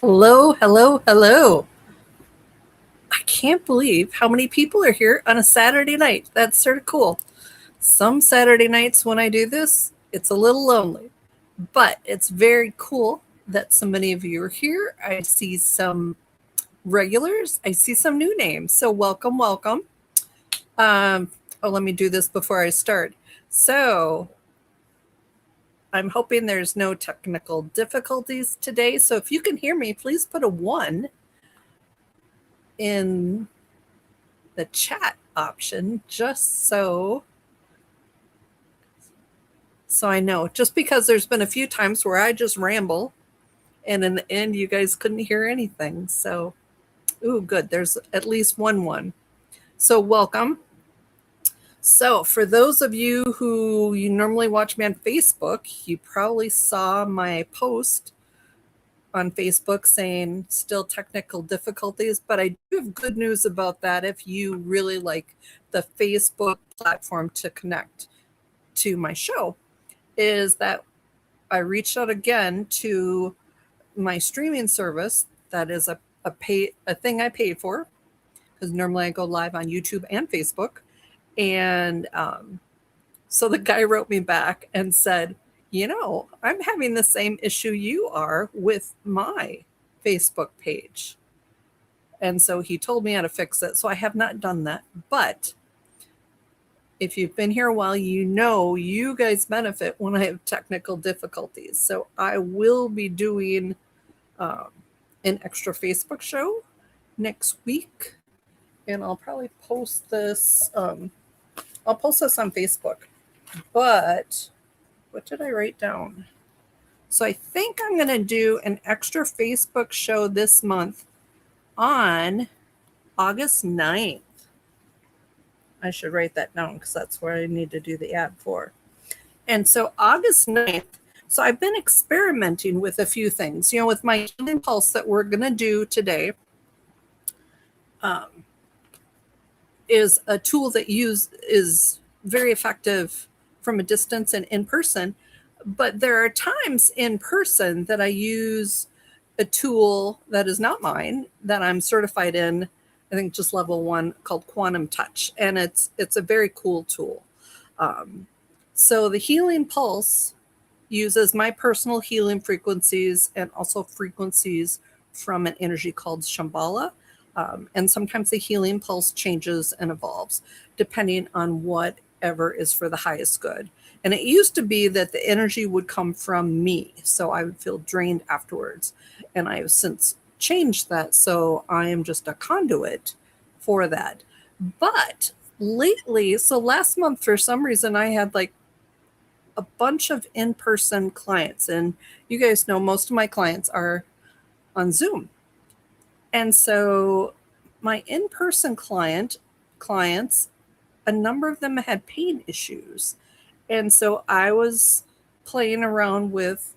Hello, hello, hello. I can't believe how many people are here on a Saturday night. That's sort of cool. Some Saturday nights when I do this, it's a little lonely, but it's very cool that so many of you are here. I see some regulars, I see some new names. So, welcome, welcome. Let me do this before I start. So, I'm hoping there's no technical difficulties today. So, if you can hear me, please put a one in the chat option just so I know. Just because there's been a few times where I just ramble and in the end you guys couldn't hear anything. So, ooh, good. There's at least one. So, welcome. So, for those of you who you normally watch me on Facebook, you probably saw my post on Facebook saying still technical difficulties, but I do have good news about that if you really like the Facebook platform to connect to my show is that I reached out again to my streaming service that is a thing I paid for because normally I go live on YouTube and Facebook. And so the guy wrote me back and said, I'm having the same issue you are with my Facebook page. And so he told me how to fix it. So I have not done that. But if you've been here a while, you know you guys benefit when I have technical difficulties. So I will be doing an extra Facebook show next week. And I'll probably post this. I'll post this on Facebook. But what did I write down? So I think I'm going to do an extra Facebook show this month on August 9th. I should write that down because that's where I need to do the ad for. And so August 9th, so I've been experimenting with a few things, with my healing pulse that we're going to do today. Is a tool that is very effective from a distance and in person. But there are times in person that I use a tool that is not mine, that I'm certified in, I think just level 1, called Quantum Touch. And it's a very cool tool. So the healing pulse uses my personal healing frequencies and also frequencies from an energy called Shambhala. And sometimes the healing pulse changes and evolves depending on whatever is for the highest good. And it used to be that the energy would come from me, so I would feel drained afterwards. And I have since changed that, so I am just a conduit for that. But lately, so last month, for some reason, I had like a bunch of in-person clients. And you guys know most of my clients are on Zoom. And so my in-person clients, a number of them had pain issues. And so I was playing around with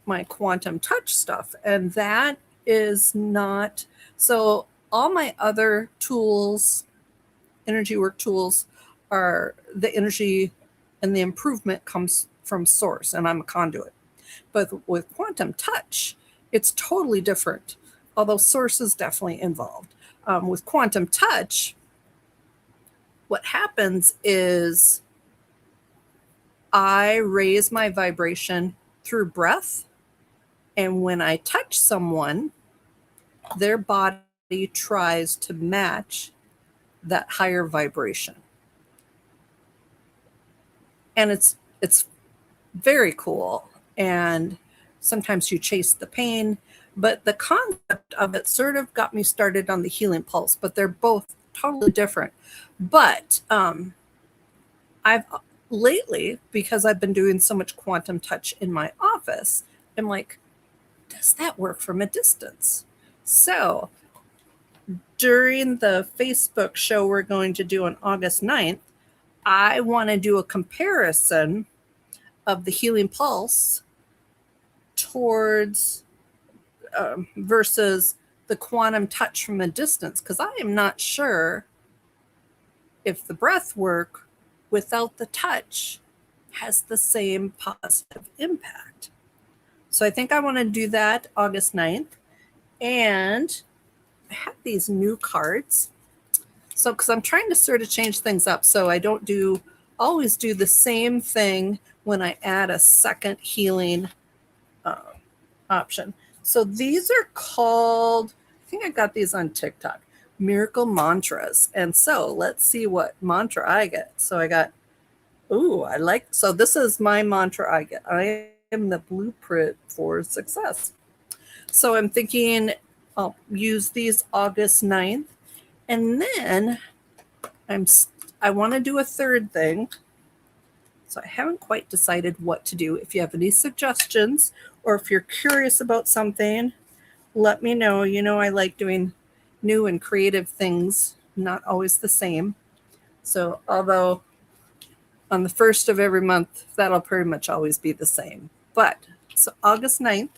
my quantum touch stuff. And that is not so all my other tools, energy work tools, are the energy and the improvement comes from source, and I'm a conduit. But with quantum touch, it's totally different, although source is definitely involved. With quantum touch, what happens is I raise my vibration through breath. And when I touch someone, their body tries to match that higher vibration. And it's very cool. And sometimes you chase the pain, but the concept of it sort of got me started on the healing pulse, but they're both totally different. But I've lately, because I've been doing so much quantum touch in my office, I'm like, does that work from a distance? So during the Facebook show we're going to do on August 9th, I want to do a comparison of the healing pulse towards versus the quantum touch from a distance, because I am not sure if the breath work without the touch has the same positive impact. So I think I want to do that August 9th. And I have these new cards. So, because I'm trying to sort of change things up so I don't always do the same thing when I add a second healing option. So these are called, I think I got these on TikTok, miracle mantras. And so let's see what mantra I get. So I got, so this is my mantra I get. I am the blueprint for success. So I'm thinking I'll use these August 9th. And then I want to do a third thing. So I haven't quite decided what to do. If you have any suggestions or if you're curious about something, let me know. You know, I like doing new and creative things, not always the same. So, although on the first of every month, that'll pretty much always be the same. But so August 9th.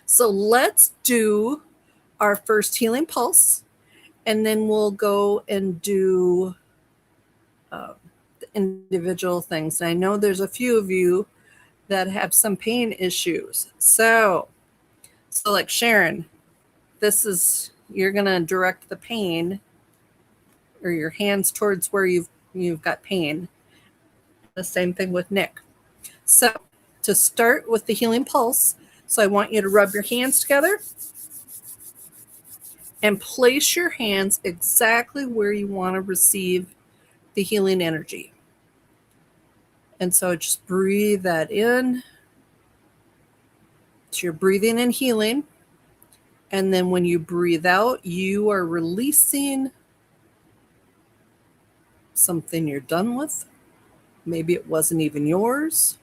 So let's do our first healing pulse, and then we'll go and do the individual things. And I know there's a few of you that have some pain issues. So like Sharon, you're going to direct the pain or your hands towards where you've got pain. The same thing with Nick. So to start with the healing pulse, so I want you to rub your hands together and place your hands exactly where you want to receive the healing energy. And so just breathe that in. So you're breathing in healing. And then when you breathe out, you are releasing something you're done with. Maybe it wasn't even yours.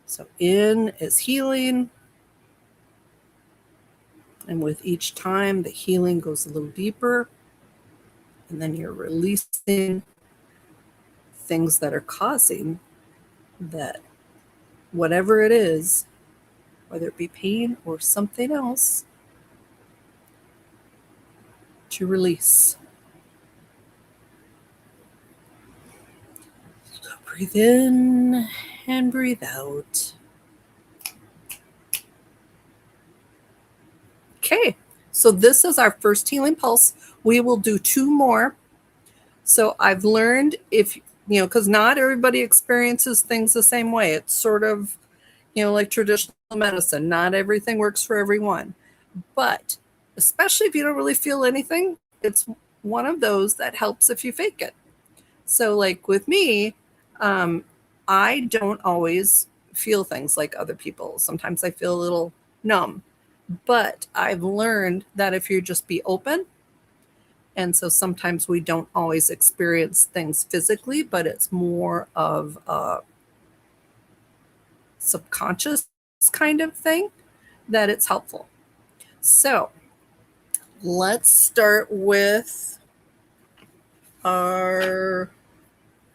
So in is healing. And with each time, the healing goes a little deeper. And then you're releasing things that are causing that, whatever it is, whether it be pain or something else, to release. So breathe in and breathe out. Okay, so this is our first healing pulse. We will do 2 more. So I've learned because not everybody experiences things the same way. It's sort of, like traditional medicine. Not everything works for everyone. But especially if you don't really feel anything, it's one of those that helps if you fake it. So like with me, I don't always feel things like other people. Sometimes I feel a little numb. But I've learned that if you just be open, and so sometimes we don't always experience things physically, but it's more of a subconscious kind of thing, that it's helpful. So let's start with our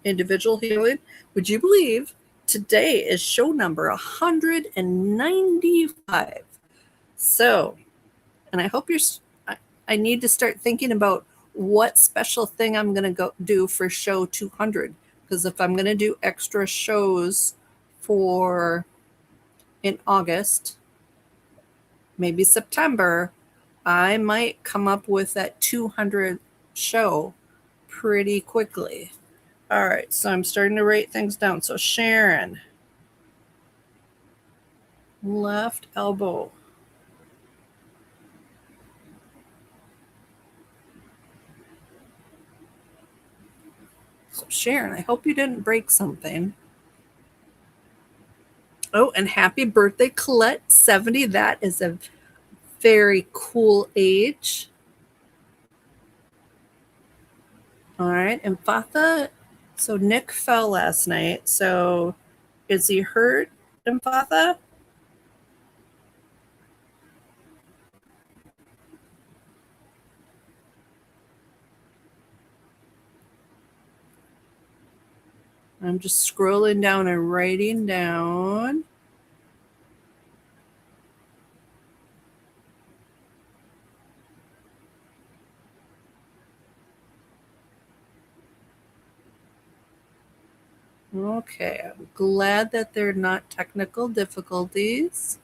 individual healing. Would you believe today is show number 195? So, and I hope I need to start thinking about what special thing I'm going to go do for show 200. Because if I'm going to do extra shows in August, maybe September, I might come up with that 200 show pretty quickly. All right, so I'm starting to write things down. So Sharon, left elbow. So Sharon, I hope you didn't break something. Oh, and happy birthday, Colette, 70. That is a very cool age. All right, and Fatha, so Nick fell last night. So is he hurt, Fatha? I'm just scrolling down and writing down. Okay, I'm glad that they're not technical difficulties.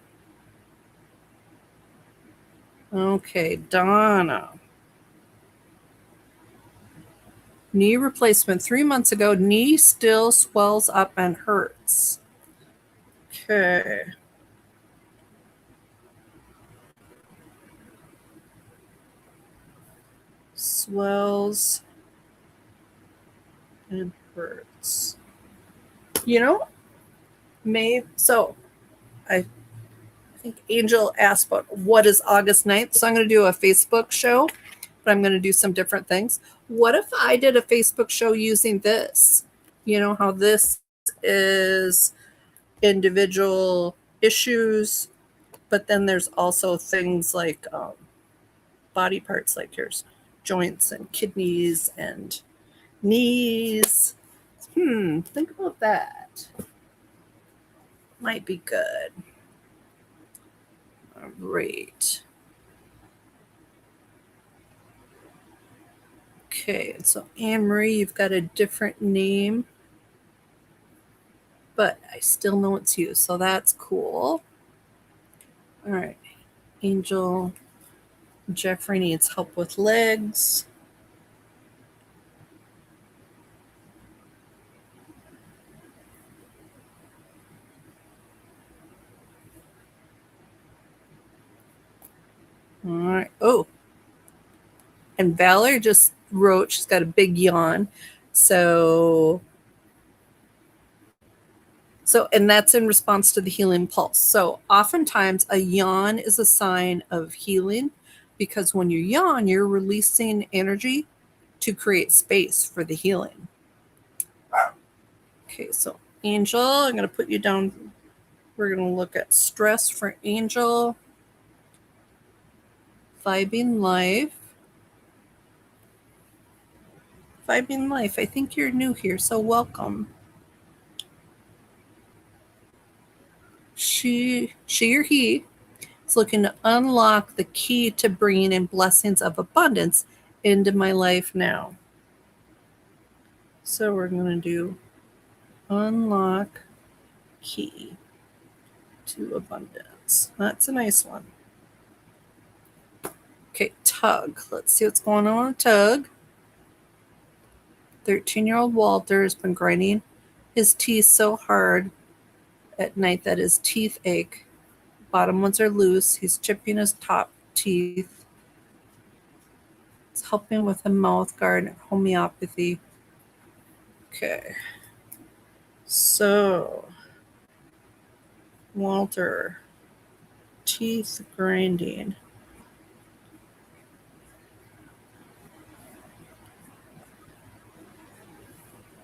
Okay, Donna. Knee replacement 3 months ago. Knee still swells up and hurts. Okay. Swells and hurts. You know, so I think Angel asked about what is August 9th. So I'm going to do a Facebook show, but I'm going to do some different things. What if I did a Facebook show using this? You know, how this is individual issues, but then there's also things like body parts like yours, joints and kidneys and knees. Think about that. Might be good. All right. Okay, so Anne Marie, you've got a different name, but I still know it's you, so that's cool. All right, Angel, Jeffrey needs help with legs. All right. Oh, and Valor just wrote, she's got a big yawn. So, and that's in response to the healing pulse. So, oftentimes a yawn is a sign of healing because when you yawn, you're releasing energy to create space for the healing. Okay, so Angel, I'm going to put you down. We're going to look at stress for Angel. Vibing Life. Vibing Life, I think you're new here, so welcome. She or he is looking to unlock the key to bringing in blessings of abundance into my life now. So we're going to do unlock key to abundance. That's a nice one. Okay, Tug. Let's see what's going on with Tug. 13-year-old Walter has been grinding his teeth so hard at night that his teeth ache. Bottom ones are loose. He's chipping his top teeth. It's helping with a mouth guard and homeopathy. Okay. So, Walter, teeth grinding.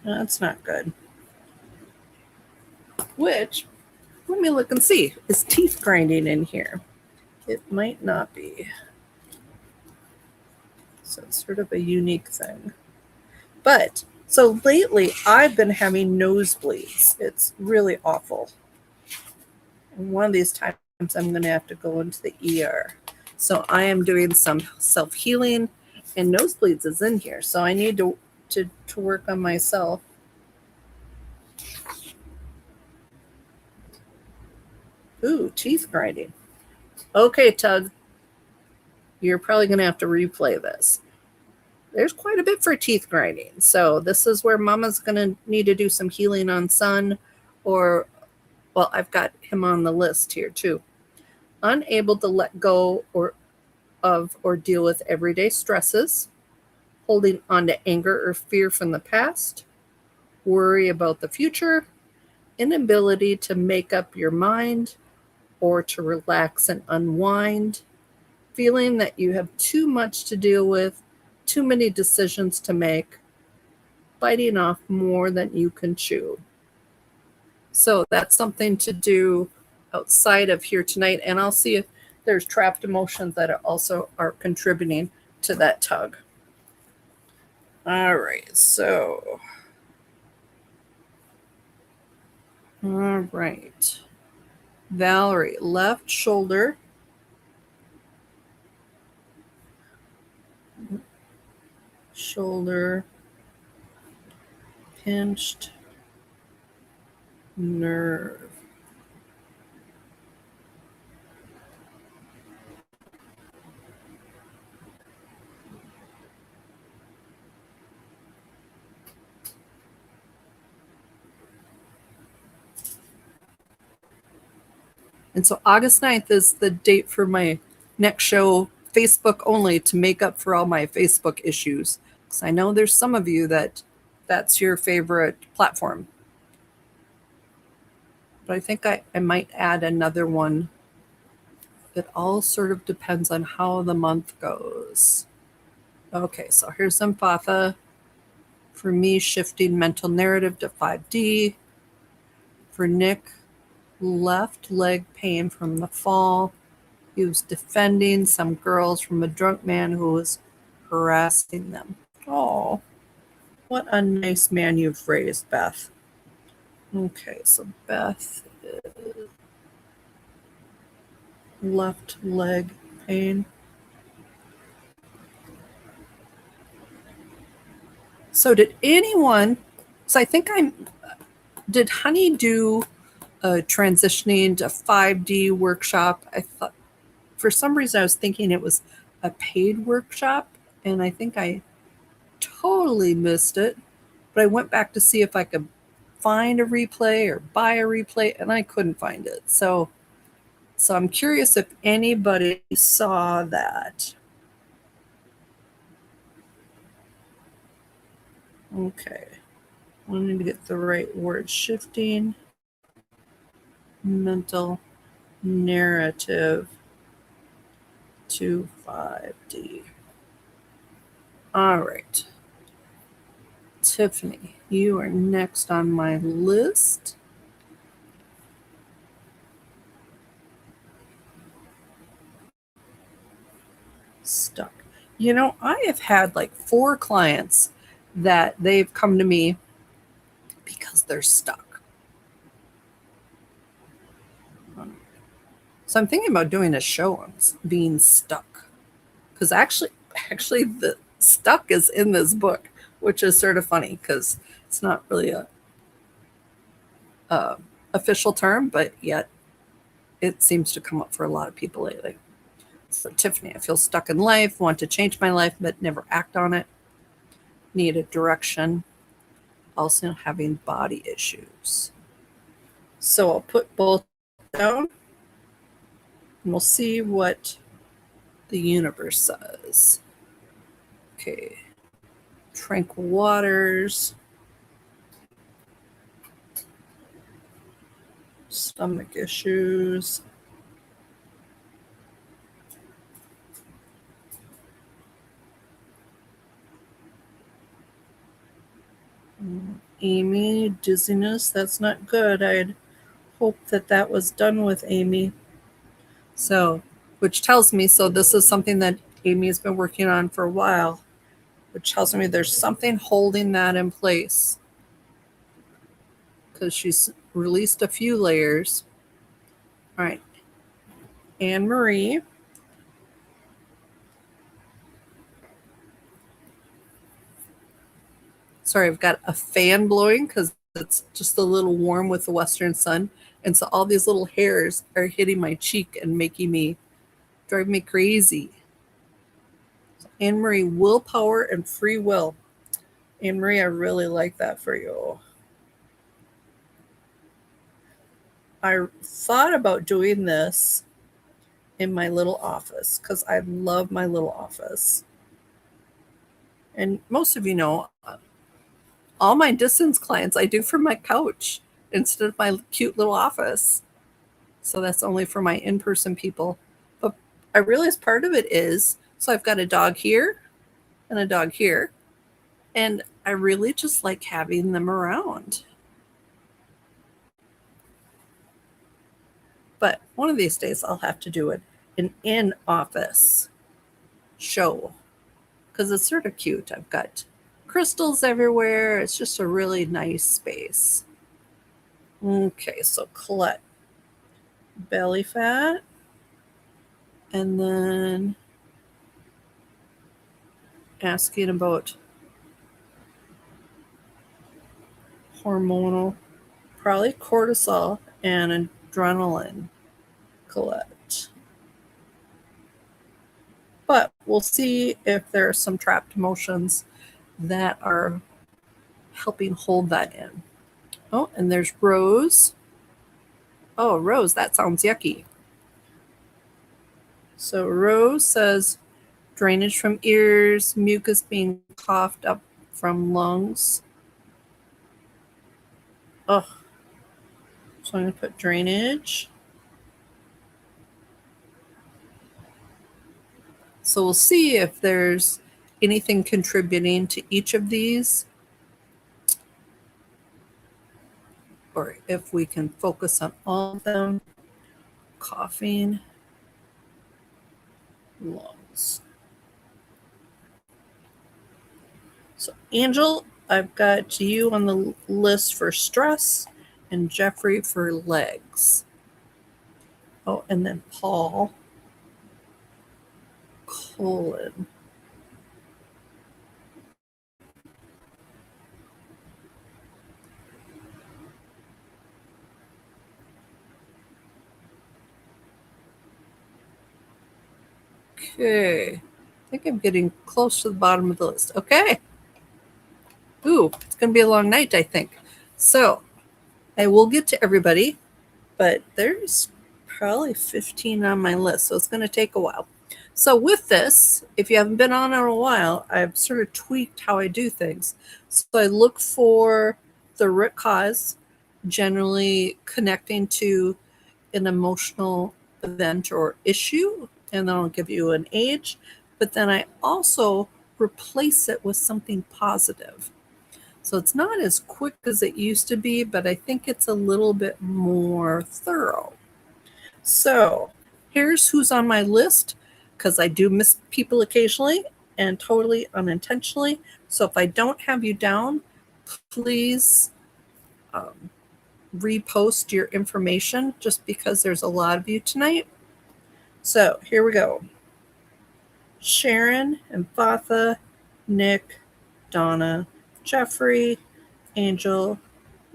That's not good. Which, let me look and see. Is teeth grinding in here? It might not be. So it's sort of a unique thing. But, so lately I've been having nosebleeds. It's really awful. And one of these times I'm going to have to go into the ER. So I am doing some self-healing, and nosebleeds is in here. So I need to work on myself. Ooh, teeth grinding. Okay, Tug, you're probably going to have to replay this. There's quite a bit for teeth grinding. So this is where Mama's going to need to do some healing on Sun, or, well, I've got him on the list here too. Unable to let go or deal with everyday stresses, holding on to anger or fear from the past, worry about the future, inability to make up your mind or to relax and unwind, feeling that you have too much to deal with, too many decisions to make, biting off more than you can chew. So that's something to do outside of here tonight. And I'll see if there's trapped emotions that also are contributing to that tug. All right, so. All right. Valerie, left shoulder. Shoulder pinched. nerve. And so August 9th is the date for my next show, Facebook only, to make up for all my Facebook issues. Because I know there's some of you that's your favorite platform. But I think I might add another one. It all sort of depends on how the month goes. Okay, so here's Empatha. For me, shifting mental narrative to 5D. For Nick, left leg pain from the fall. He was defending some girls from a drunk man who was harassing them. Oh, what a nice man you've raised, Beth. Okay, so Beth, left leg pain. So did anyone, so I think did Honey do a transitioning to 5D workshop? I thought, for some reason, I was thinking it was a paid workshop, and I think I totally missed it. But I went back to see if I could find a replay or buy a replay, and I couldn't find it. So I'm curious if anybody saw that. Okay. I need to get the right word. Shifting mental narrative to 5D. All right. Tiffany, you are next on my list. Stuck. You know, I have had like 4 clients that they've come to me because they're stuck. So I'm thinking about doing a show on being stuck. Because actually the stuck is in this book, which is sort of funny because it's not really a official term, but yet it seems to come up for a lot of people lately. So Tiffany, I feel stuck in life, want to change my life, but never act on it. Need a direction. Also having body issues. So I'll put both down and we'll see what the universe says. Okay. Tranquil waters. Stomach issues. Amy, dizziness, that's not good. I'd hope that was done with Amy. So, which tells me, so this is something that Amy has been working on for a while, which tells me there's something holding that in place because she's released a few layers. All right. Anne Marie. Sorry, I've got a fan blowing because it's just a little warm with the western sun. And so all these little hairs are hitting my cheek and drive me crazy. So Anne Marie, willpower and free will. Anne Marie, I really like that for you. I thought about doing this in my little office because I love my little office. And most of you know, all my distance clients I do from my couch instead of my cute little office. So that's only for my in-person people. But I realize part of it is, so I've got a dog here and a dog here. And I really just like having them around. But one of these days I'll have to do an in-office show because it's sort of cute. I've got crystals everywhere. It's just a really nice space. Okay, so Colette, belly fat, and then asking about hormonal probably cortisol and adrenaline, Colette. But we'll see if there are some trapped emotions that are helping hold that in. Oh, and there's Rose. Oh, Rose, that sounds yucky. So Rose says drainage from ears, mucus being coughed up from lungs. Oh, so I'm going to put drainage. So we'll see if there's anything contributing to each of these, or if we can focus on all of them. Coughing, lungs. So Angel, I've got you on the list for stress and Jeffrey for legs. Oh, and then Paul, colon. Okay, I think I'm getting close to the bottom of the list. Okay. Ooh, it's going to be a long night, I think. So I will get to everybody, but there's probably 15 on my list, so it's going to take a while. So with this, if you haven't been on in a while, I've sort of tweaked how I do things. So I look for the root cause, generally connecting to an emotional event or issue, and then I'll give you an age. But then I also replace it with something positive. So it's not as quick as it used to be, but I think it's a little bit more thorough. So here's who's on my list, because I do miss people occasionally and totally unintentionally. So if I don't have you down, please repost your information, just because there's a lot of you tonight. So here we go. Sharon and Fatha, Nick, Donna, Jeffrey, Angel,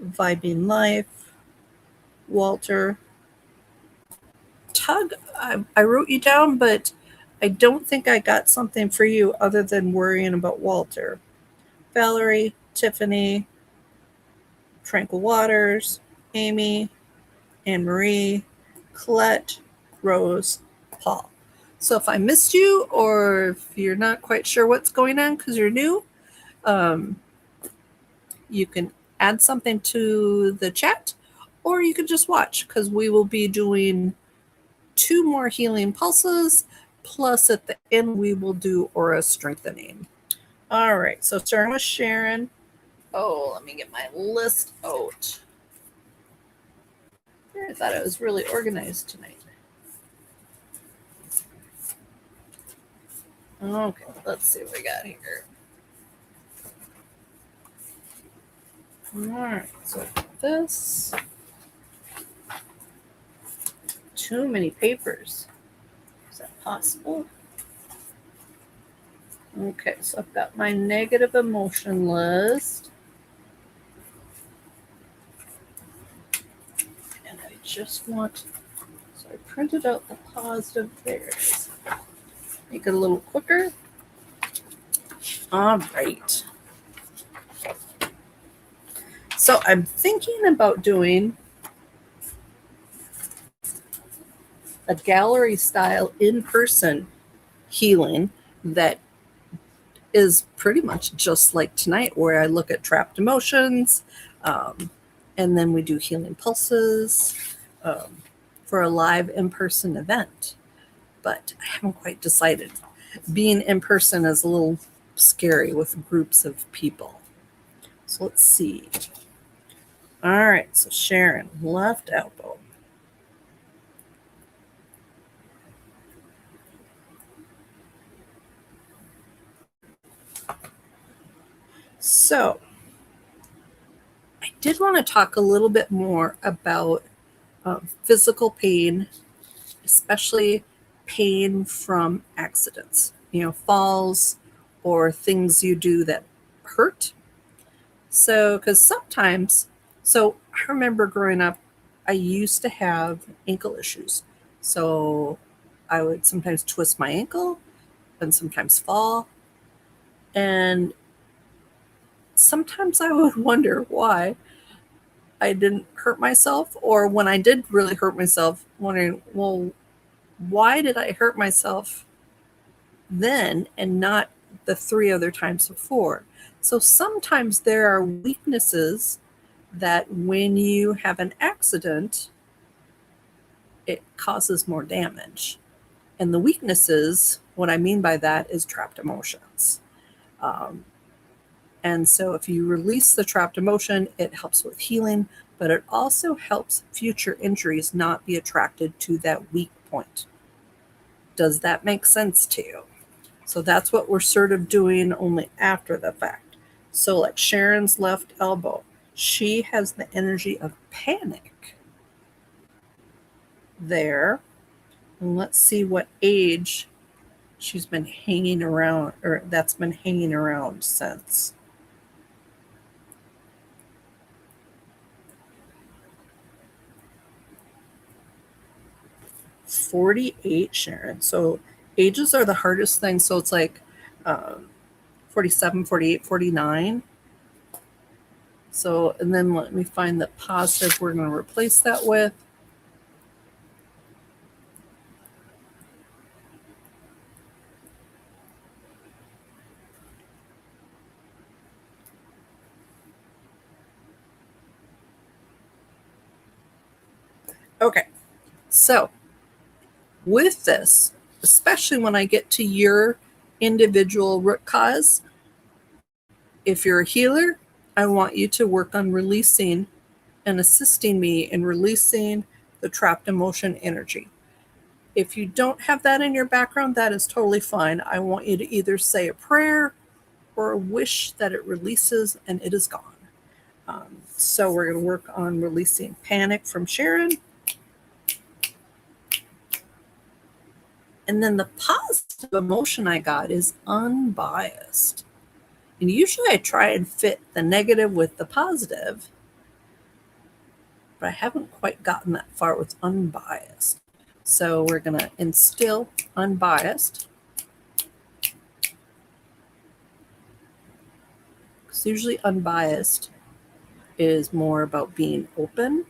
Vibing Life, Walter, Tug. I wrote you down, but I don't think I got something for you other than worrying about Walter. Valerie, Tiffany, Tranquil Waters, Amy, Anne Marie, Colette, Rose, Paul. So if I missed you, or if you're not quite sure what's going on because you're new, you can add something to the chat, or you can just watch, because we will be doing 2 more healing pulses, plus at the end we will do aura strengthening. All right, so starting with Sharon. Oh, let me get my list out. I thought I was really organized tonight. Okay, let's see what we got here. All right, so this. Too many papers. Is that possible? Okay, so I've got my negative emotion list. And I just want, so I printed out the positive there. Make it a little quicker. All right. So I'm thinking about doing a gallery style in-person healing that is pretty much just like tonight, where I look at trapped emotions, and then we do healing pulses for a live in-person event. But I haven't quite decided. Being in person is a little scary with groups of people. So let's see. All right, so Sharon, left elbow. So I did want to talk a little bit more about physical pain, especially pain from accidents, falls or things you do that hurt. So, because sometimes So I remember growing up, I used to have ankle issues. So I would sometimes twist my ankle and sometimes fall. And sometimes I would wonder why I didn't hurt myself, or when I did really hurt myself, wondering, well, why did I hurt myself then and not the 3 other times before? So sometimes there are weaknesses that when you have an accident, it causes more damage. And the weaknesses, what I mean by that is trapped emotions. Um, and so if you release the trapped emotion, it helps with healing, but it also helps future injuries not be attracted to that weak point. Does that make sense to you? So that's what we're sort of doing only after the fact. So, like Sharon's left elbow, she has the energy of panic there. And let's see what age she's been hanging around, or that's been hanging around since. '48, Sharon. So ages are the hardest thing. So it's like 47, 48, 49. So, and then let me find the positive we're going to replace that with. Okay. So with this, especially when I get to your individual root cause, if you're a healer, I want you to work on releasing and assisting me in releasing the trapped emotion energy. If you don't have that in your background, that is totally fine. I want you to either say a prayer or a wish that it releases and it is gone. So we're going to work on releasing panic from Sharon. And then the positive emotion I got is unbiased. And usually I try and fit the negative with the positive, but I haven't quite gotten that far with unbiased. So we're going to instill unbiased. Because usually unbiased is more about being open.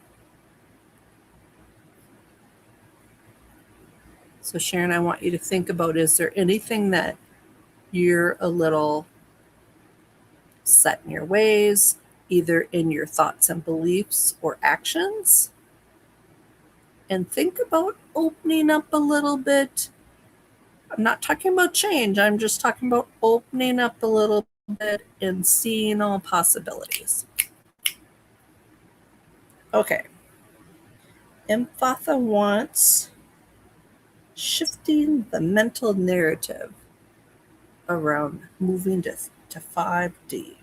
So Sharon, I want you to think about, is there anything that you're a little set in your ways, either in your thoughts and beliefs or actions? And think about opening up a little bit. I'm not talking about change. I'm just talking about opening up a little bit and seeing all possibilities. Okay. Empatha wants shifting the mental narrative around moving to 5D.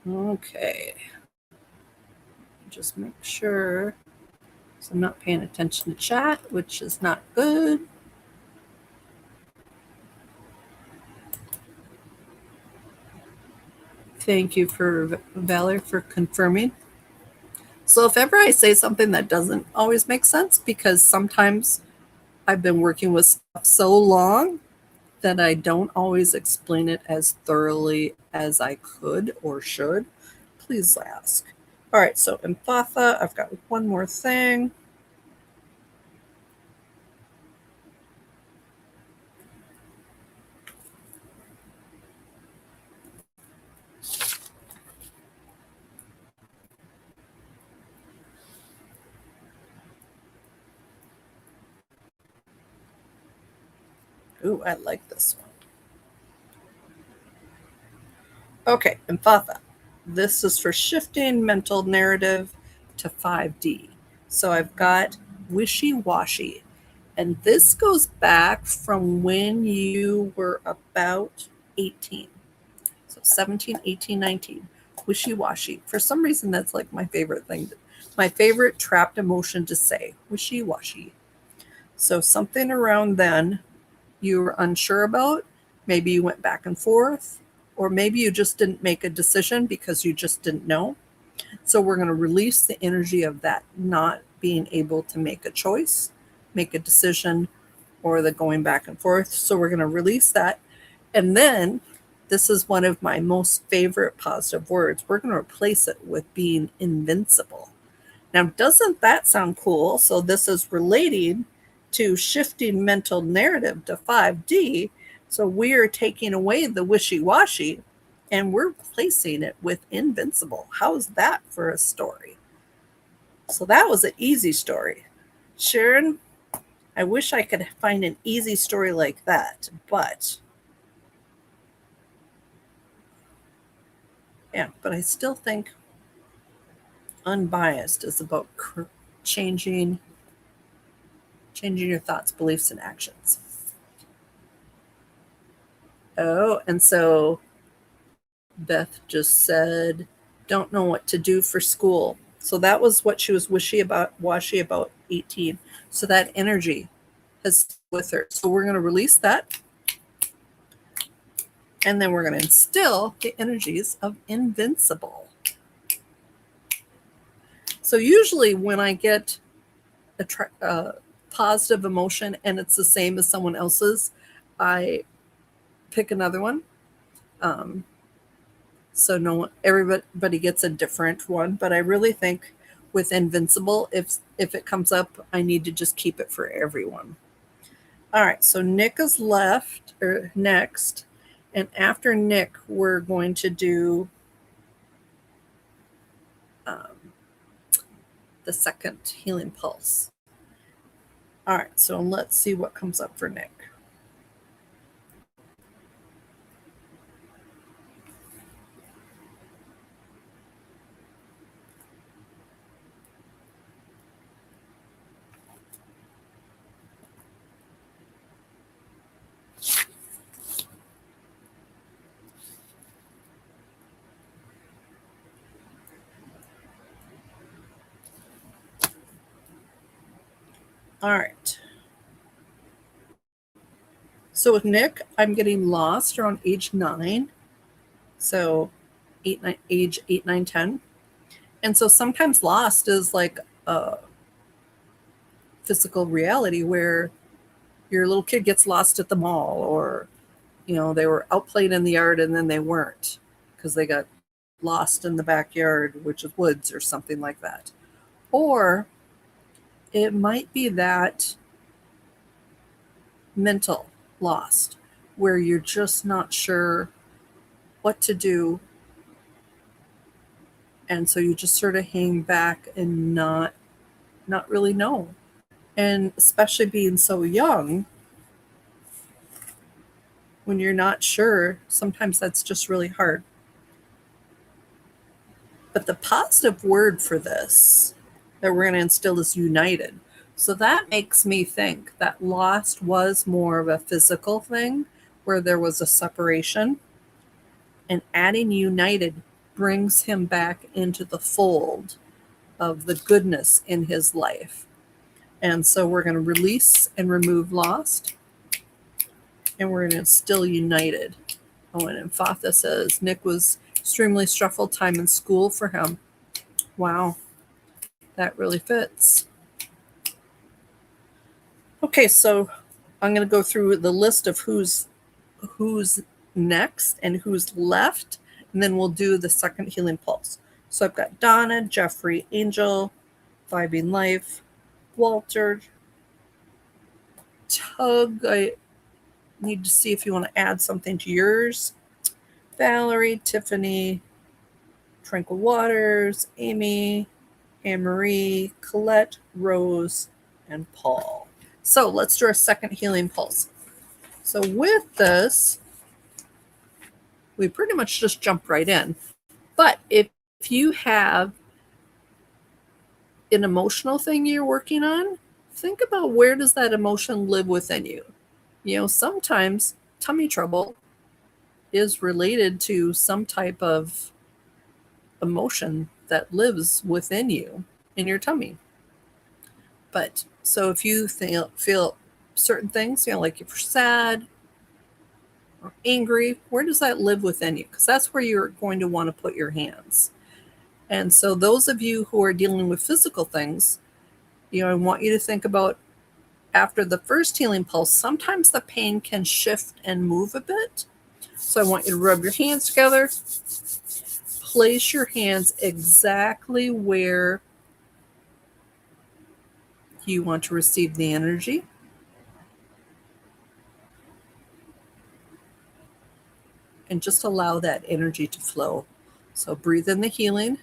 Okay. Just make sure. So I'm not paying attention to chat, which is not good. Thank you for Valor for confirming. So if ever I say something that doesn't always make sense, because sometimes I've been working with stuff so long that I don't always explain it as thoroughly as I could or should, please ask. All right, so Empatha, I've got one more thing. Ooh, I like this one. Okay, Empatha. This is for shifting mental narrative to 5D. So I've got wishy-washy. And this goes back from when you were about 18. So 17, 18, 19. Wishy-washy. For some reason, that's like my favorite thing. My favorite trapped emotion to say. Wishy-washy. So something around then you were unsure about. Maybe you went back and forth. Or maybe you just didn't make a decision because you just didn't know. So we're going to release the energy of that not being able to make a choice, make a decision, or the going back and forth. So we're going to release that. And then this is one of my most favorite positive words. We're going to replace it with being invincible. Now, doesn't that sound cool? So this is relating to shifting mental narrative to 5D. So we are taking away the wishy-washy and we're replacing it with invincible. How's that for a story? So that was an easy story. Sharon, I wish I could find an easy story like that, but yeah, but I still think unbiased is about changing your thoughts, beliefs, and actions. Oh, and so Beth just said, don't know what to do for school. So that was what she was washy about 18. So that energy has with her. So we're going to release that. And then we're going to instill the energies of invincible. So usually when I get a positive emotion and it's the same as someone else's, I pick another one. So everybody gets a different one, but I really think with invincible, if it comes up, I need to just keep it for everyone. All right, so Nick is next, and after Nick, we're going to do the second healing pulse. All right, so let's see what comes up for Nick. All right. So with Nick, I'm getting lost around age 9. So age 8, 9, 10. And so sometimes lost is like a physical reality where your little kid gets lost at the mall, or, they were out playing in the yard and then they weren't because they got lost in the backyard, which is woods or something like that. Or it might be that mental lost where you're just not sure what to do. And so you just sort of hang back and not really know. And especially being so young, when you're not sure, sometimes that's just really hard. But the positive word for this that we're going to instill is united. So that makes me think that lost was more of a physical thing where there was a separation, and adding united brings him back into the fold of the goodness in his life. And so we're going to release and remove lost, and we're going to instill united. Oh, and Fatha says Nick was extremely stressful time in school for him. Wow, that really fits. Okay, so I'm going to go through the list of who's next and who's left, and then we'll do the second healing pulse. So I've got Donna, Jeffrey, Angel, Vibing Life, Walter, Tug. I need to see if you want to add something to yours. Valerie, Tiffany, Tranquil Waters, Amy, Anne-Marie, Colette, Rose, and Paul. So let's do our second healing pulse. So with this, we pretty much just jump right in. But if you have an emotional thing you're working on, think about where does that emotion live within you. Sometimes tummy trouble is related to some type of emotion that lives within you in your tummy. But so if you feel certain things, like if you're sad or angry, where does that live within you? Because that's where you're going to want to put your hands. And so those of you who are dealing with physical things, I want you to think about after the first healing pulse, sometimes the pain can shift and move a bit. So I want you to rub your hands together. Place your hands exactly where you want to receive the energy. And just allow that energy to flow. So breathe in the healing.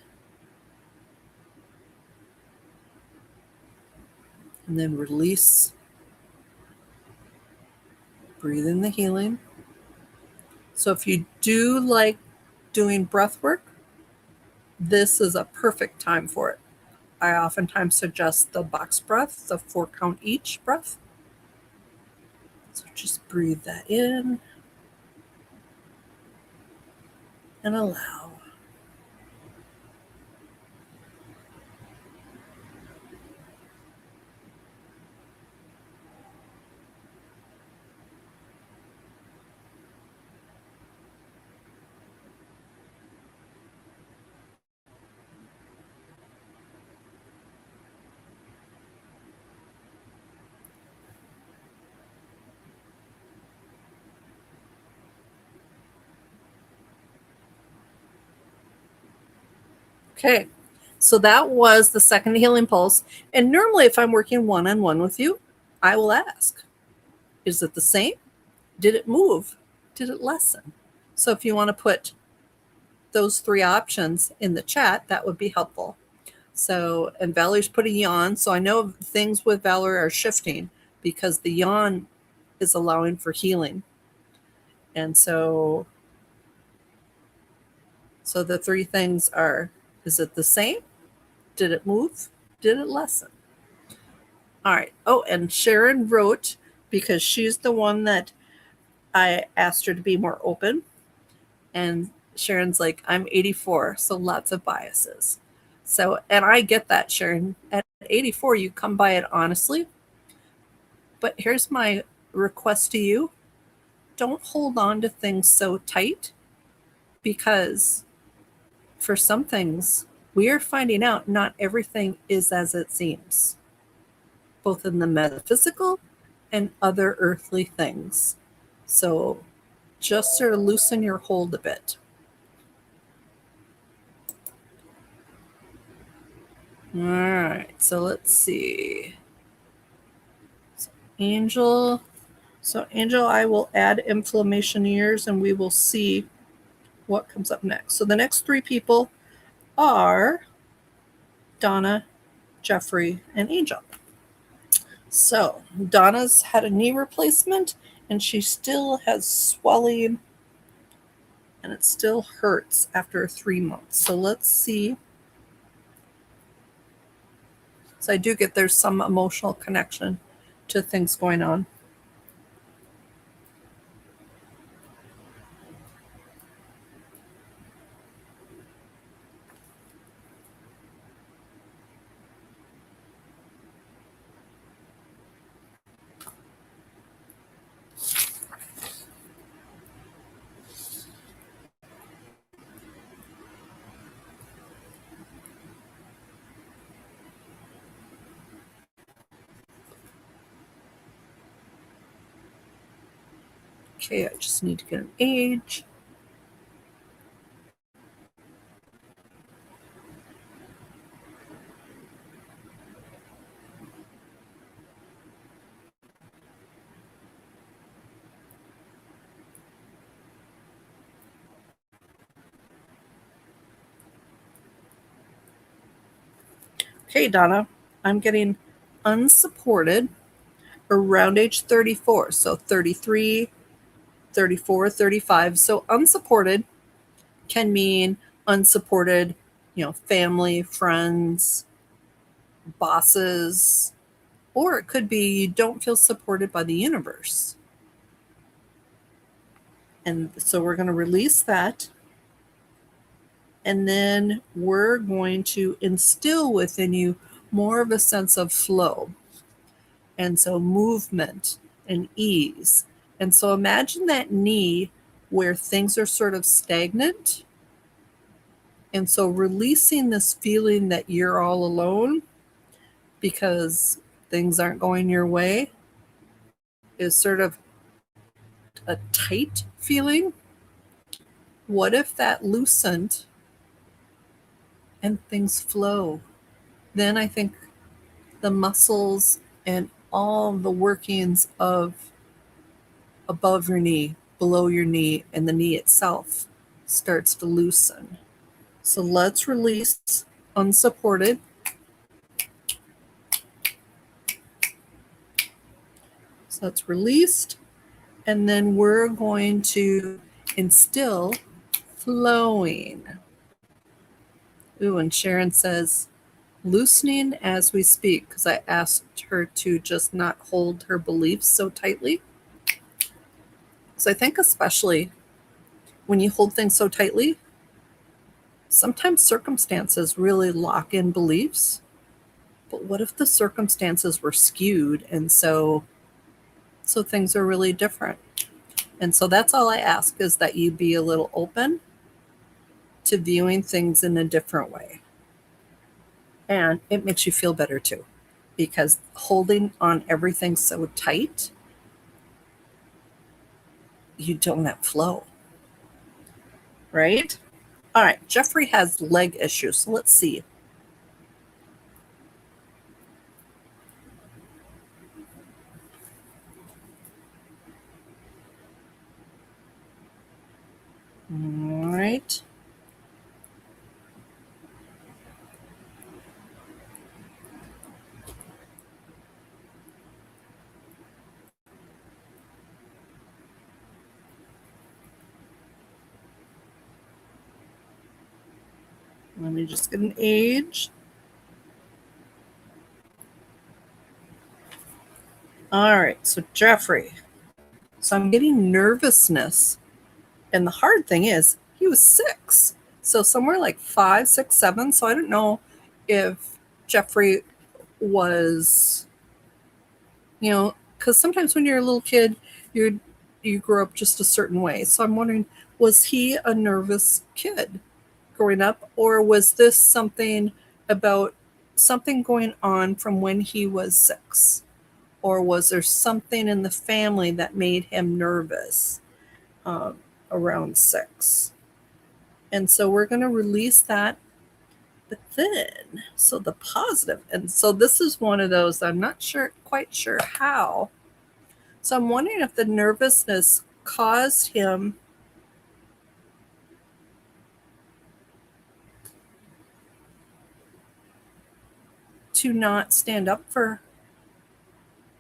And then release. Breathe in the healing. So if you do like doing breath work, this is a perfect time for it. I oftentimes suggest the box breath, the 4 count each breath. So just breathe that in and allow. Okay, so that was the second healing pulse. And normally if I'm working one-on-one with you, I will ask, is it the same? Did it move? Did it lessen? So if you want to put those 3 options in the chat, that would be helpful. So, and Valerie's putting yawn. So I know things with Valerie are shifting because the yawn is allowing for healing. And so the 3 things are, is it the same? Did it move? Did it lessen? All right. Oh, and Sharon wrote, because she's the one that I asked her to be more open. And Sharon's like, I'm 84, so lots of biases. So, and I get that, Sharon. At 84, you come by it honestly. But here's my request to you. Don't hold on to things so tight, because for some things, we are finding out not everything is as it seems, both in the metaphysical and other earthly things. So just sort of loosen your hold a bit. All right, so let's see. So Angel, I will add inflammation ears and we will see what comes up next. So the next 3 people are Donna, Jeffrey, and Angel. So Donna's had a knee replacement and she still has swelling and it still hurts after 3 months. So let's see. So I do get there's some emotional connection to things going on. Okay, I just need to get an age. Okay, Donna, I'm getting unsupported around age 34. So 33, 34, 35. So unsupported can mean unsupported, family, friends, bosses, or it could be you don't feel supported by the universe. And so we're going to release that. And then we're going to instill within you more of a sense of flow. And so movement and ease. And so imagine that knee where things are sort of stagnant. And so releasing this feeling that you're all alone because things aren't going your way is sort of a tight feeling. What if that loosened and things flow? Then I think the muscles and all the workings of above your knee, below your knee, and the knee itself starts to loosen. So let's release unsupported. So that's released. And then we're going to instill flowing. Ooh, and Sharon says, loosening as we speak, because I asked her to just not hold her beliefs so tightly. So I think especially when you hold things so tightly, sometimes circumstances really lock in beliefs. But what if the circumstances were skewed and so things are really different? And so that's all I ask, is that you be a little open to viewing things in a different way. And it makes you feel better too, because holding on everything so tight, you don't have flow. Right? All right, Jeffrey has leg issues. So let's see. All right. Let me just get an age. All right, so Jeffrey. So I'm getting nervousness. And the hard thing is, he was 6. So somewhere like 5, 6, 7. So I don't know if Jeffrey was, because sometimes when you're a little kid, you grow up just a certain way. So I'm wondering, was he a nervous kid growing up, or was this something about something going on from when he was 6? Or was there something in the family that made him nervous around 6? And so we're going to release that. But then, so the positive, and so this is one of those I'm not quite sure how. So I'm wondering if the nervousness caused him to not stand up for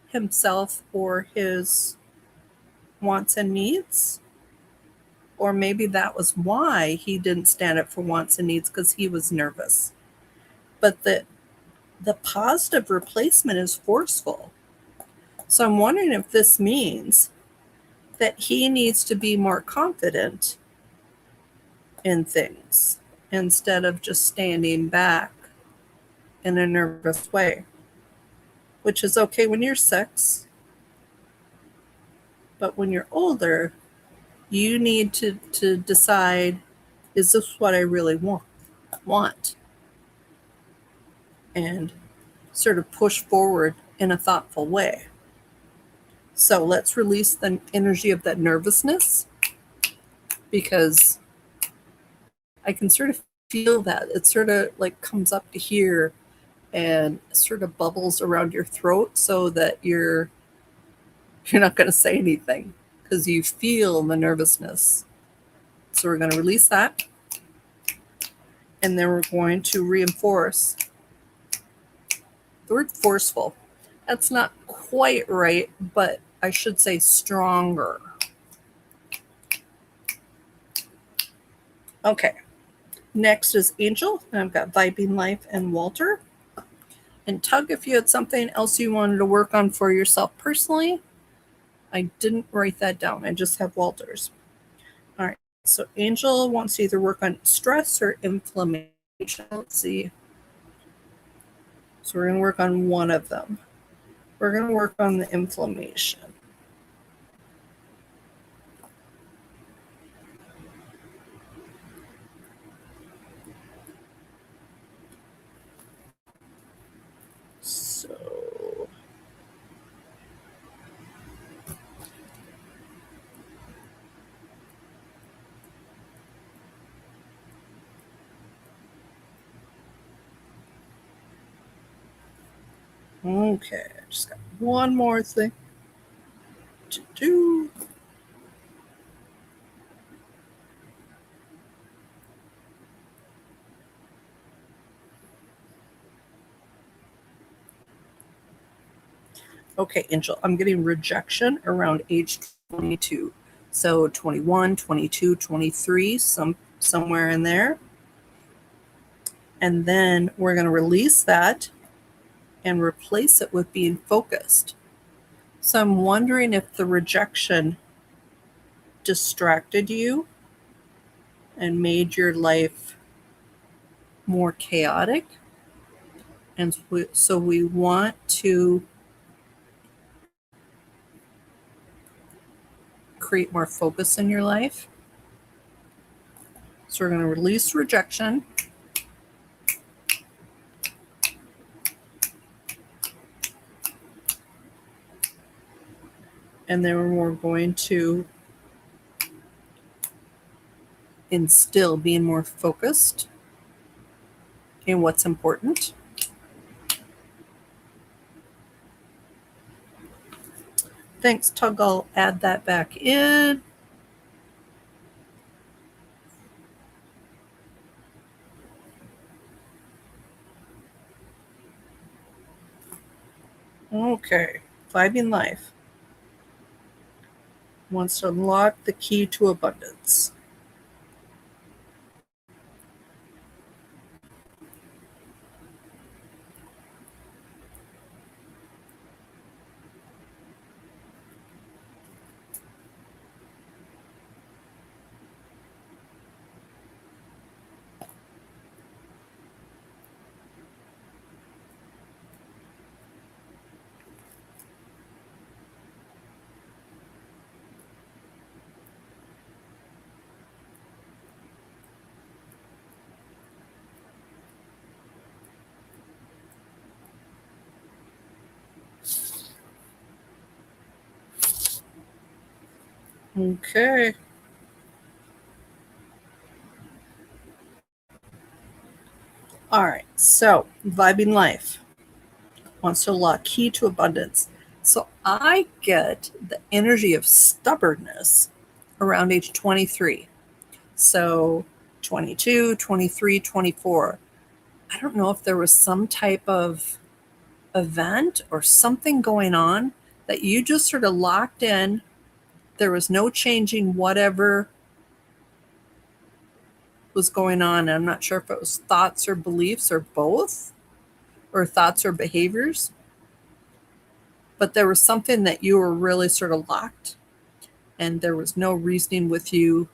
himself or his wants and needs. Or maybe that was why he didn't stand up for wants and needs, because he was nervous. But the positive replacement is forceful. So I'm wondering if this means that he needs to be more confident in things instead of just standing back in a nervous way, which is okay when you're 6. But when you're older, you need to decide, is this what I really want? And sort of push forward in a thoughtful way. So let's release the energy of that nervousness, because I can sort of feel that. It sort of like comes up to here and sort of bubbles around your throat, so that you're not going to say anything because you feel the nervousness. So we're going to release that. And then we're going to reinforce. The word forceful, that's not quite right, but I should say stronger. Okay. Next is Angel. And I've got Vibing Life and Walter. And Tug, if you had something else you wanted to work on for yourself personally. I didn't write that down. I just have Walter's. All right. So Angel wants to either work on stress or inflammation. Let's see. So we're going to work on one of them. We're going to work on the inflammation. So okay, I just got one more thing to do. Okay, Angel, I'm getting rejection around age 22. So 21, 22, 23, somewhere in there. And then we're going to release that and replace it with being focused. So I'm wondering if the rejection distracted you and made your life more chaotic. And so we want to create more focus in your life. So we're going to release rejection. And then we're going to instill being more focused in what's important. Thanks, Tug. I'll add that back in. Okay, Vibing Life wants to unlock the key to abundance. Okay. All right, so Vibing Life wants to unlock key to abundance. So I get the energy of stubbornness around age 23. So 22, 23, 24. I don't know if there was some type of event or something going on that you just sort of locked in. There was no changing whatever was going on. I'm not sure if it was thoughts or beliefs or both, or thoughts or behaviors, but there was something that you were really sort of locked and there was no reasoning with you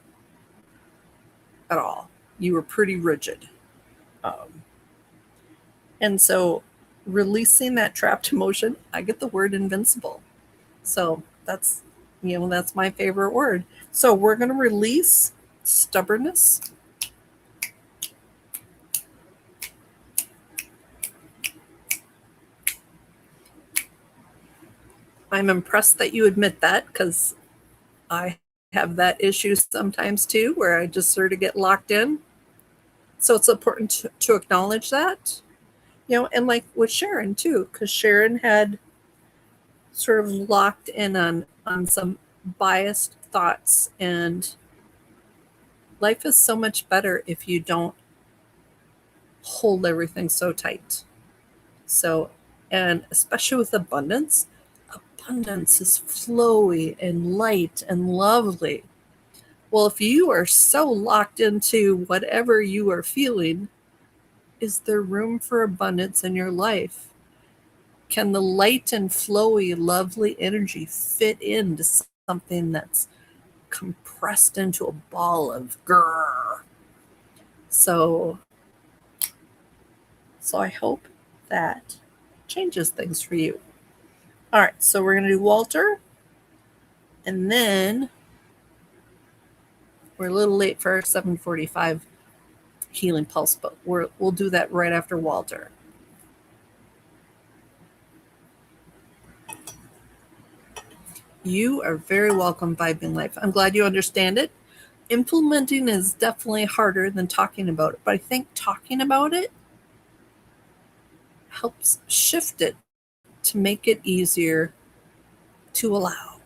at all. You were pretty rigid. And so releasing that trapped emotion, I get the word invincible. So that's, that's my favorite word. So we're going to release stubbornness. I'm impressed that you admit that, because I have that issue sometimes too, where I just sort of get locked in. So it's important to acknowledge that, and like with Sharon too, because Sharon had sort of locked in on some biased thoughts, and life is so much better if you don't hold everything so tight. So, and especially with abundance is flowy and light and lovely. Well, if you are so locked into whatever you are feeling, is there room for abundance in your life? Can the light and flowy, lovely energy fit into something that's compressed into a ball of grrr. So I hope that changes things for you. All right, so we're going to do Walter. And then we're a little late for our 7:45 healing pulse, but we'll do that right after Walter. You are very welcome, Vibing Life. I'm glad you understand it. Implementing is definitely harder than talking about it, but I think talking about it helps shift it to make it easier to allow.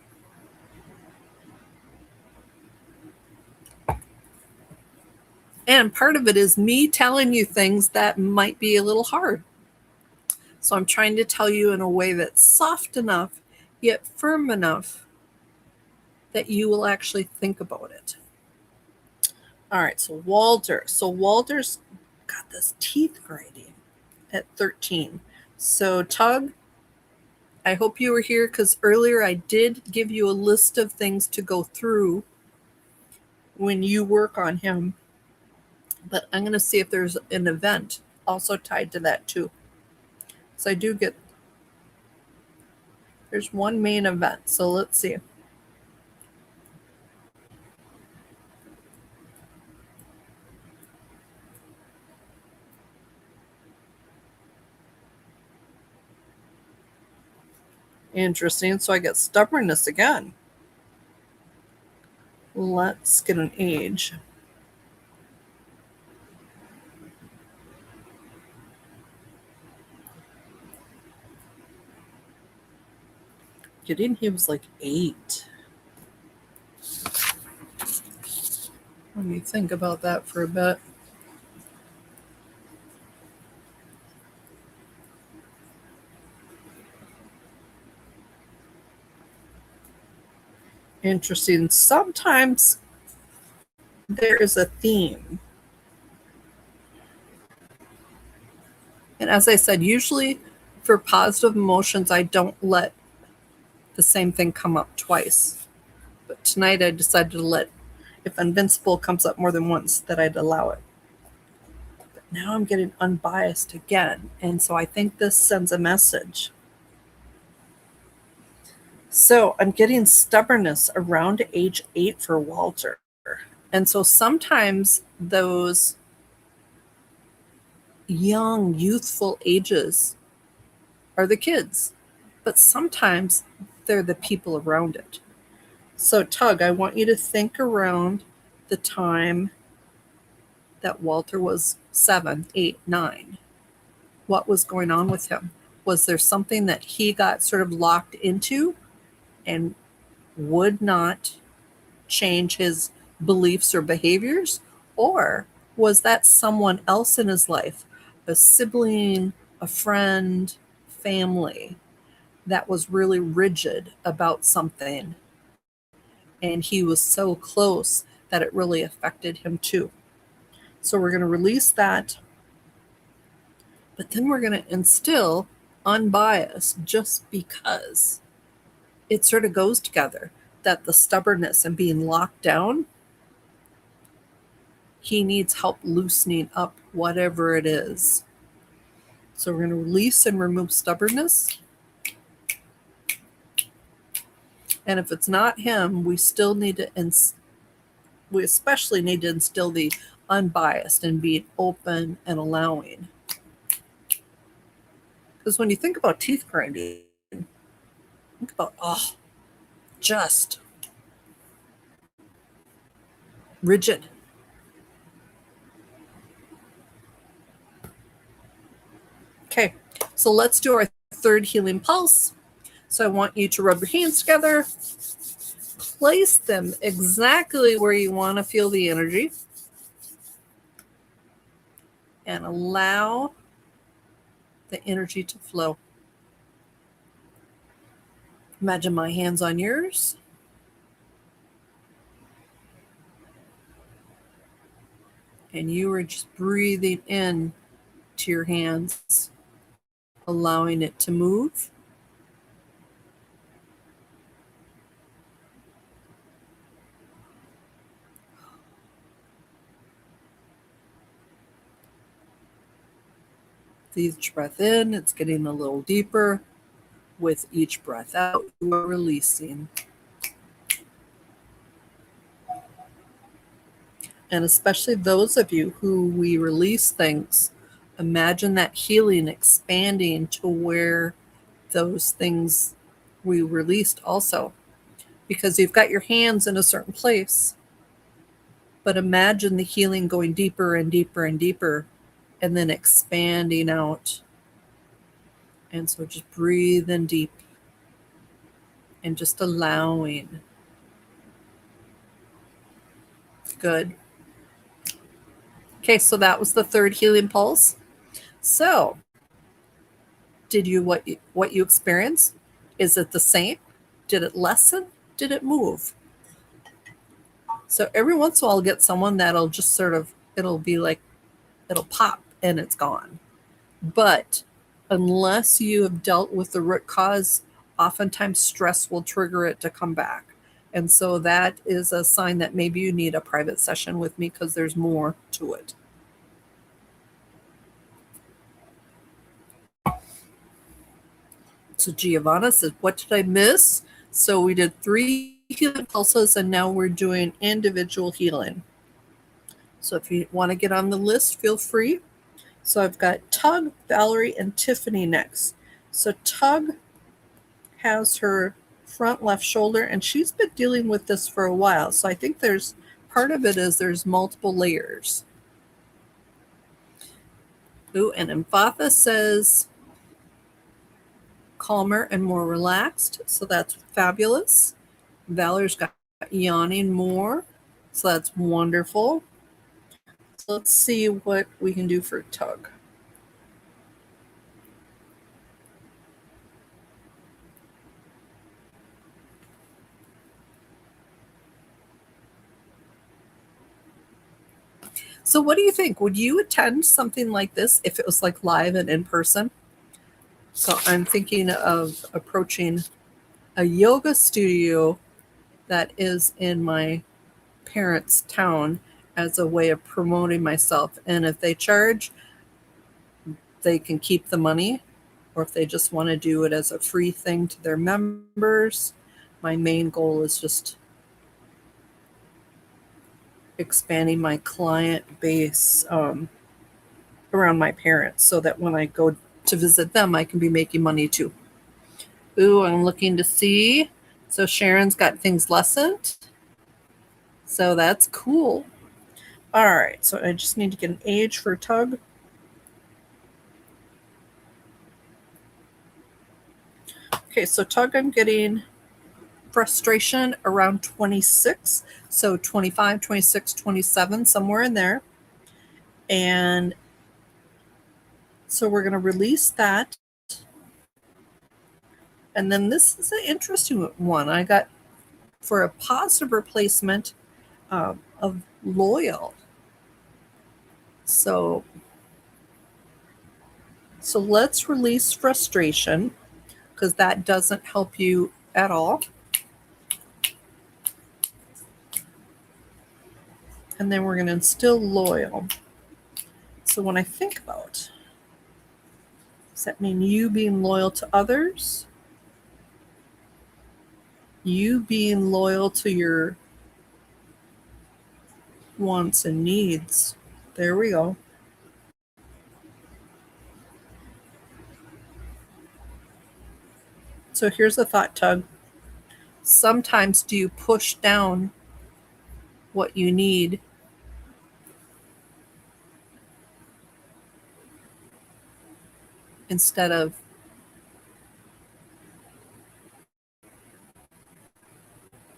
And part of it is me telling you things that might be a little hard. So I'm trying to tell you in a way that's soft enough, yet firm enough that you will actually think about it. All right, so Walter. So Walter's got this teeth grinding at 13. So Tug, I hope you were here because earlier I did give you a list of things to go through when you work on him. But I'm going to see if there's an event also tied to that too. So I do get, there's one main event. So let's see. Interesting. So I get stubbornness again. Let's get an age. Getting he was like 8. Let me think about that for a bit. Interesting. Sometimes there is a theme. And as I said, usually for positive emotions, I don't let the same thing come up twice. But tonight I decided to let, if invincible comes up more than once, that I'd allow it. But now I'm getting unbiased again. And so I think this sends a message. So I'm getting stubbornness around age 8 for Walter. And so sometimes those young, youthful ages are the kids, but sometimes they're the people around it. So, Tug, I want you to think around the time that Walter was 7, 8, 9. What was going on with him? Was there something that he got sort of locked into and would not change his beliefs or behaviors? Or was that someone else in his life, a sibling, a friend, family, that was really rigid about something and he was so close that it really affected him too? So we're going to release that, but then we're going to instill unbiased, just because it sort of goes together, that the stubbornness and being locked down, he needs help loosening up whatever it is. So we're going to release and remove stubbornness. And if it's not him, we still need to, we especially need to instill the unbiased and being open and allowing. Because when you think about teeth grinding, think about, just rigid. Okay, so let's do our third healing pulse. So I want you to rub your hands together, place them exactly where you want to feel the energy, and allow the energy to flow. Imagine my hands on yours. And you are just breathing in to your hands, allowing it to move. Each breath in, it's getting a little deeper. With each breath out, you are releasing. And especially those of you who we release things, imagine that healing expanding to where those things we released also. Because you've got your hands in a certain place. But imagine the healing going deeper and deeper and deeper, and then expanding out. And so just breathe in deep and just allowing. Good. Okay, so that was the third healing pulse. So, did you what you experienced? Is it the same? Did it lessen? Did it move? So every once in a while I'll get someone that'll just sort of, it'll be like, it'll pop and it's gone. But unless you have dealt with the root cause, oftentimes stress will trigger it to come back. And so that is a sign that maybe you need a private session with me because there's more to it. So Giovanna says, what did I miss? So we did 3 healing pulses and now we're doing individual healing. So if you want to get on the list, feel free. So I've got Tug, Valerie, and Tiffany next. So Tug has her front left shoulder and she's been dealing with this for a while. So I think there's part of it is there's multiple layers. Ooh, and Emphatha says calmer and more relaxed. So that's fabulous. Valerie's got yawning more. So that's wonderful. So let's see what we can do for Tug. So what do you think? Would you attend something like this if it was like live and in person? So I'm thinking of approaching a yoga studio that is in my parents' town as a way of promoting myself. And if they charge, they can keep the money. Or if they just want to do it as a free thing to their members, my main goal is just expanding my client base around my parents so that when I go to visit them, I can be making money too. Ooh, I'm looking to see. So Sharon's got things lessened. So that's cool. All right, so I just need to get an age for Tug. Okay, so Tug, I'm getting frustration around 26. So 25, 26, 27, somewhere in there. And so we're going to release that. And then this is an interesting one. I got for a positive replacement of loyal. So let's release frustration because that doesn't help you at all. And then we're going to instill loyal. So when I think about, does that mean you being loyal to others? You being loyal to your wants and needs. There we go. So here's a thought, Tug. Sometimes do you push down what you need instead of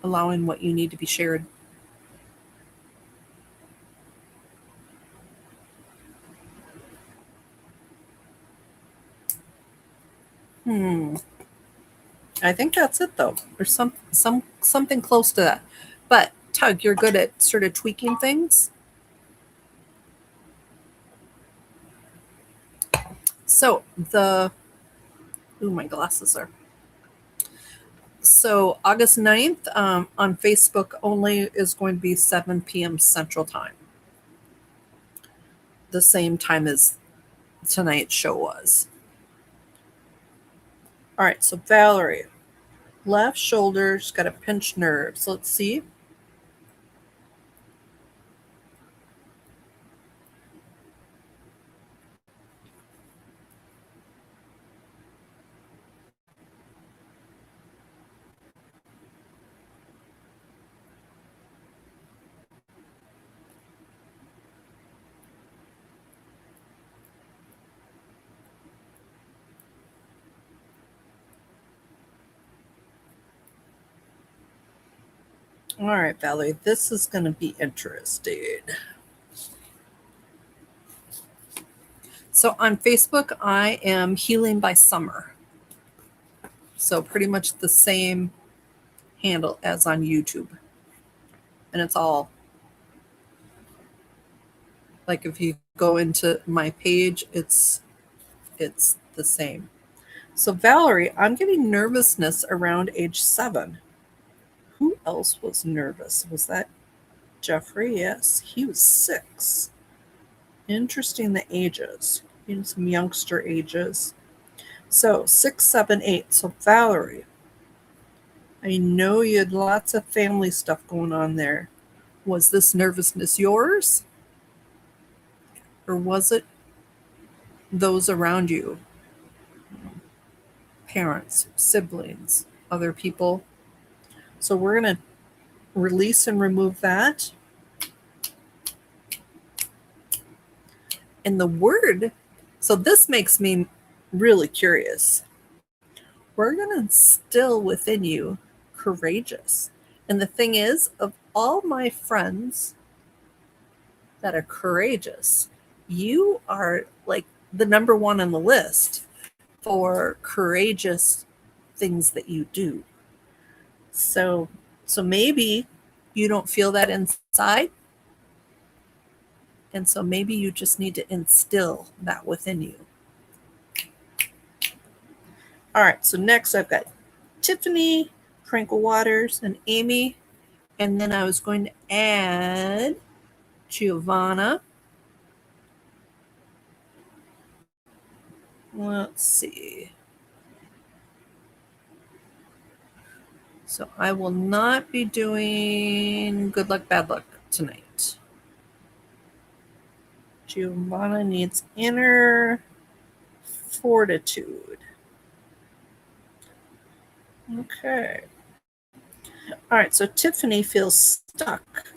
allowing what you need to be shared? I think that's it though. There's something close to that. But Tug, you're good at sort of tweaking things. So my glasses are. So August 9th on Facebook only is going to be 7 p.m. Central Time. The same time as tonight's show was. All right, so Valerie, left shoulder's got a pinched nerve. So let's see. All right, Valerie, this is going to be interesting. So on Facebook, I am Healing by Summer. So pretty much the same handle as on YouTube. And it's all like if you go into my page, it's the same. So Valerie, I'm getting nervousness around age 7. Who else was nervous? Was that Jeffrey? Yes, he was 6. Interesting the ages. Some youngster ages. So 6, 7, 8. So Valerie, I know you had lots of family stuff going on there. Was this nervousness yours? Or was it those around you? Parents, siblings, other people. So we're going to release and remove that. And the word, so this makes me really curious. We're going to instill within you courageous. And the thing is, of all my friends that are courageous, you are like the number one on the list for courageous things that you do. So maybe you don't feel that inside. And so maybe you just need to instill that within you. All right, so next I've got Tiffany, Tranquil Waters, and Amy. And then I was going to add Giovanna. Let's see. So I will not be doing good luck, bad luck tonight. Giovanna needs inner fortitude. Okay. All right, so Tiffany feels stuck.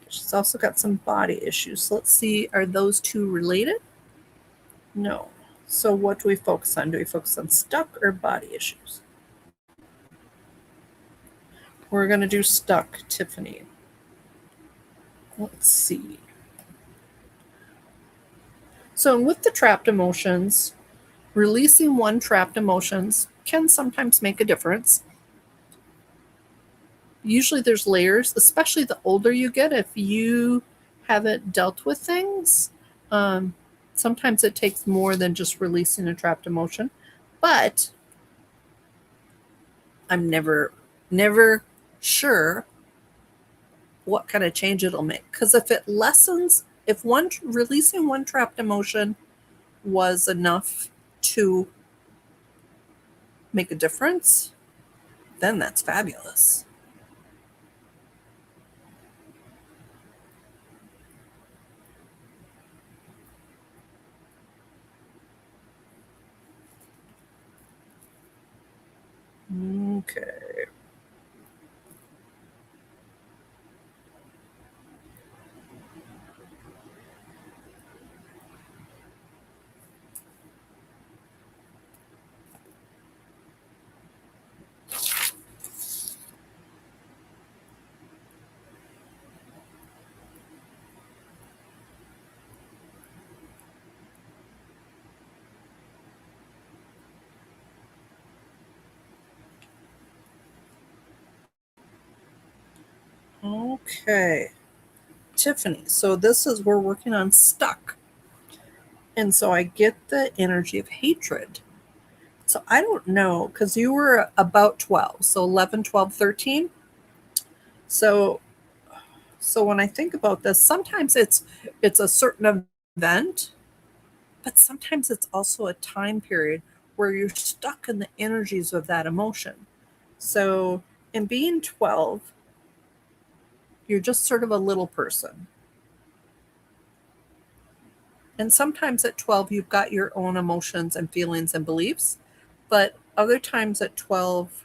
She's also got some body issues. So let's see, are those two related? No. So what do we focus on? Do we focus on stuck or body issues? We're going to do stuck, Tiffany. Let's see. So with the trapped emotions, releasing one trapped emotions can sometimes make a difference. Usually there's layers, especially the older you get. If you haven't dealt with things, sometimes it takes more than just releasing a trapped emotion. But I'm never sure what kind of change it'll make. Because if it lessens, if releasing one trapped emotion was enough to make a difference, then that's fabulous. Okay. Okay. Tiffany, so we're working on stuck. And so I get the energy of hatred. So I don't know, because you were about 12, so 11, 12, 13. So when I think about this, sometimes it's a certain event but sometimes it's also a time period where you're stuck in the energies of that emotion. So, in being 12, you're just sort of a little person. And sometimes at 12, you've got your own emotions and feelings and beliefs. But other times at 12,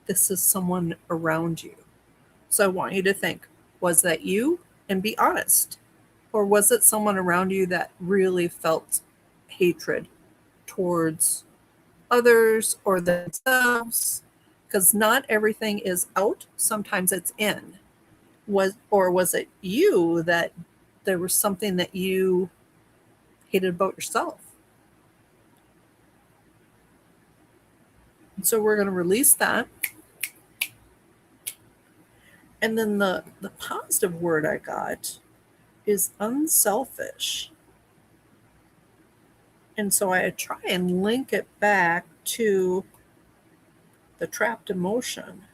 this is someone around you. So I want you to think, was that you? And be honest. Or was it someone around you that really felt hatred towards others or themselves? Because not everything is out, sometimes it's in. Was it you that there was something that you hated about yourself? So we're going to release that. And then the positive word I got is unselfish. And so I try and link it back to the trapped emotion.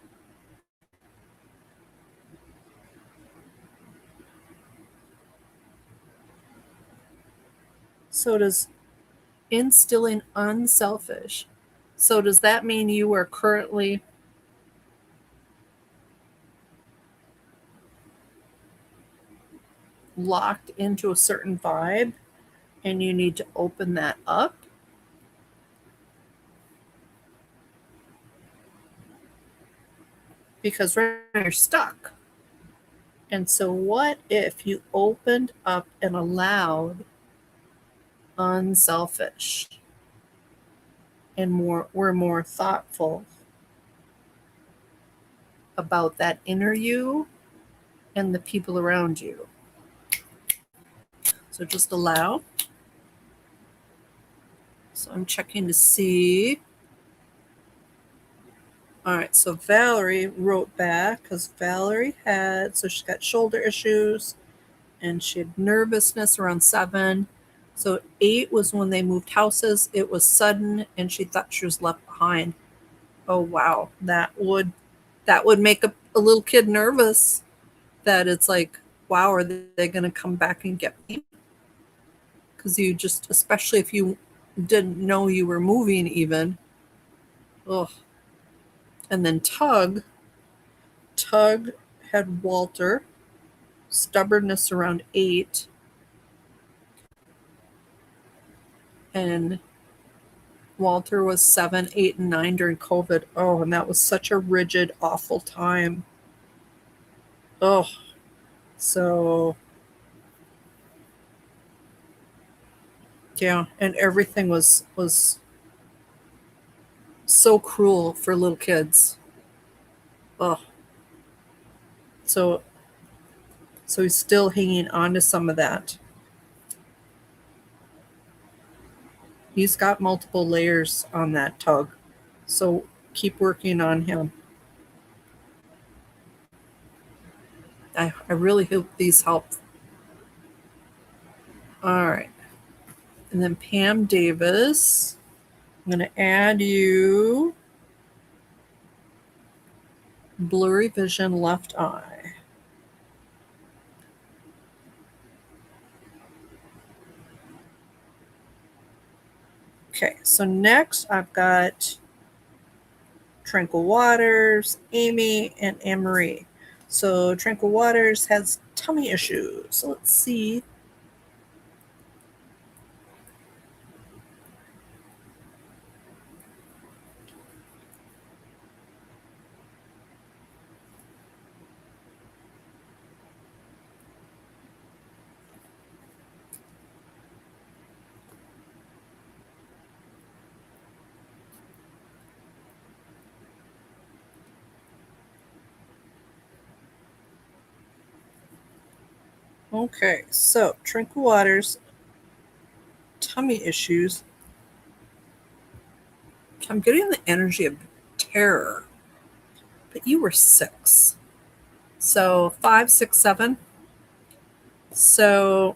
So does instilling unselfish. So does that mean you are currently locked into a certain vibe and you need to open that up? Because right now you're stuck. And so what if you opened up and allowed unselfish and we're more thoughtful about that inner you and the people around you? So just allow. So I'm checking to see. All right, so Valerie wrote back because Valerie so she's got shoulder issues and she had nervousness around 7. So 8 was when they moved houses. It was sudden and she thought she was left behind. Oh, wow. That would make a little kid nervous, that it's like, wow, are they going to come back and get me? Because you just, especially if you didn't know you were moving even. Ugh. And then Tug had Walter, stubbornness around 8, and Walter was 7, 8, and 9 during COVID. Oh, and that was such a rigid, awful time. Oh, so yeah, and everything was so cruel for little kids. Oh, so he's still hanging on to some of that. He's got multiple layers on that Tug. So keep working on him. I really hope these help. All right. And then Pam Davis, I'm going to add you. Blurry vision, left eye. Okay, so next I've got Tranquil Waters, Amy, and Anne-Marie. So Tranquil Waters has tummy issues. So let's see. Okay, so Tranquil Waters, tummy issues. I'm getting the energy of terror, but you were 6. So 5, 6, 7. So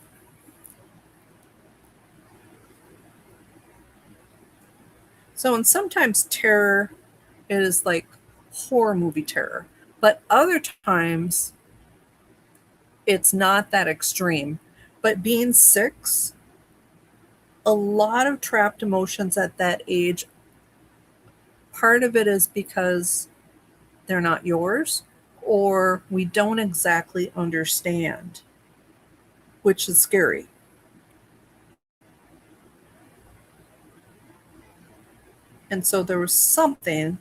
and sometimes terror is like horror movie terror, but other times it's not that extreme. But being 6, a lot of trapped emotions at that age. Part of it is because they're not yours, or we don't exactly understand, which is scary. And so there was something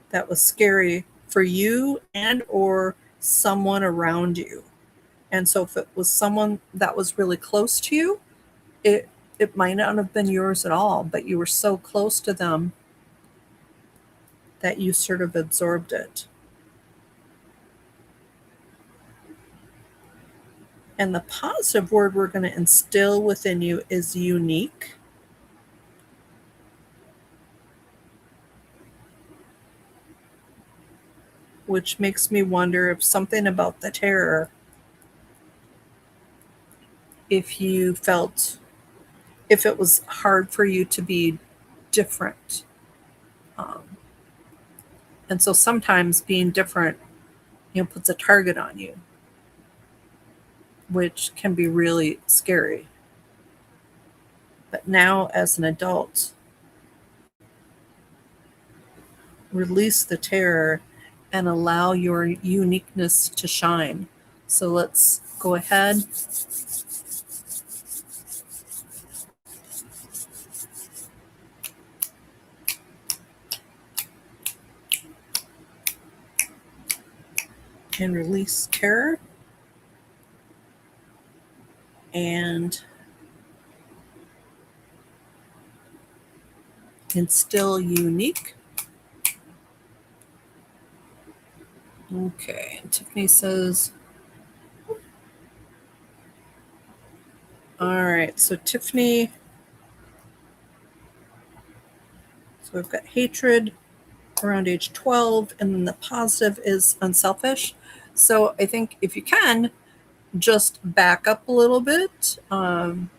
that was scary for you and or someone around you. And so if it was someone that was really close to you, it might not have been yours at all, but you were so close to them that you sort of absorbed it. And the positive word we're going to instill within you is unique. Which makes me wonder if something about the terror, if you felt, if it was hard for you to be different. And so sometimes being different, puts a target on you, which can be really scary. But now, as an adult, release the terror and allow your uniqueness to shine. So let's go ahead. And release terror. And instill unique. Okay, and Tiffany says, all right, so Tiffany, so we've got hatred around age 12, and then the positive is unselfish. So I think if you can, just back up a little bit and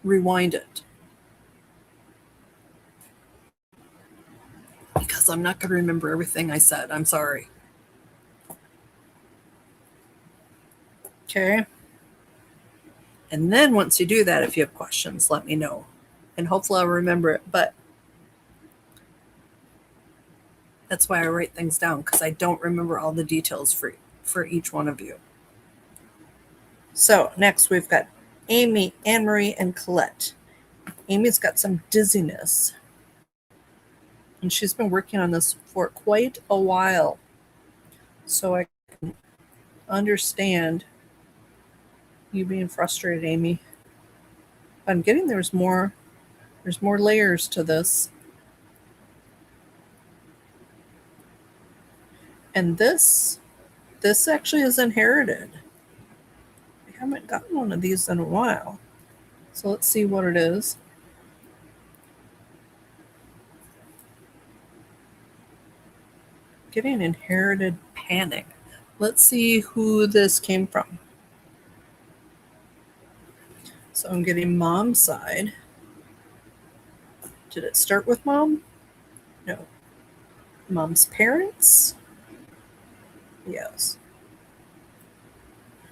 rewind it. Because I'm not going to remember everything I said. I'm sorry. Okay. And then once you do that, if you have questions, let me know. And hopefully I'll remember it. But that's why I write things down, because I don't remember all the details for each one of you. So next we've got Amy, Anne-Marie, and Colette. Amy's got some dizziness. And she's been working on this for quite a while. So I can understand you being frustrated, Amy. I'm getting there's more layers to this. And this actually is inherited. I haven't gotten one of these in a while. So let's see what it is. Getting inherited panic. Let's see who this came from. So I'm getting mom's side. Did it start with mom? No. Mom's parents? Yes.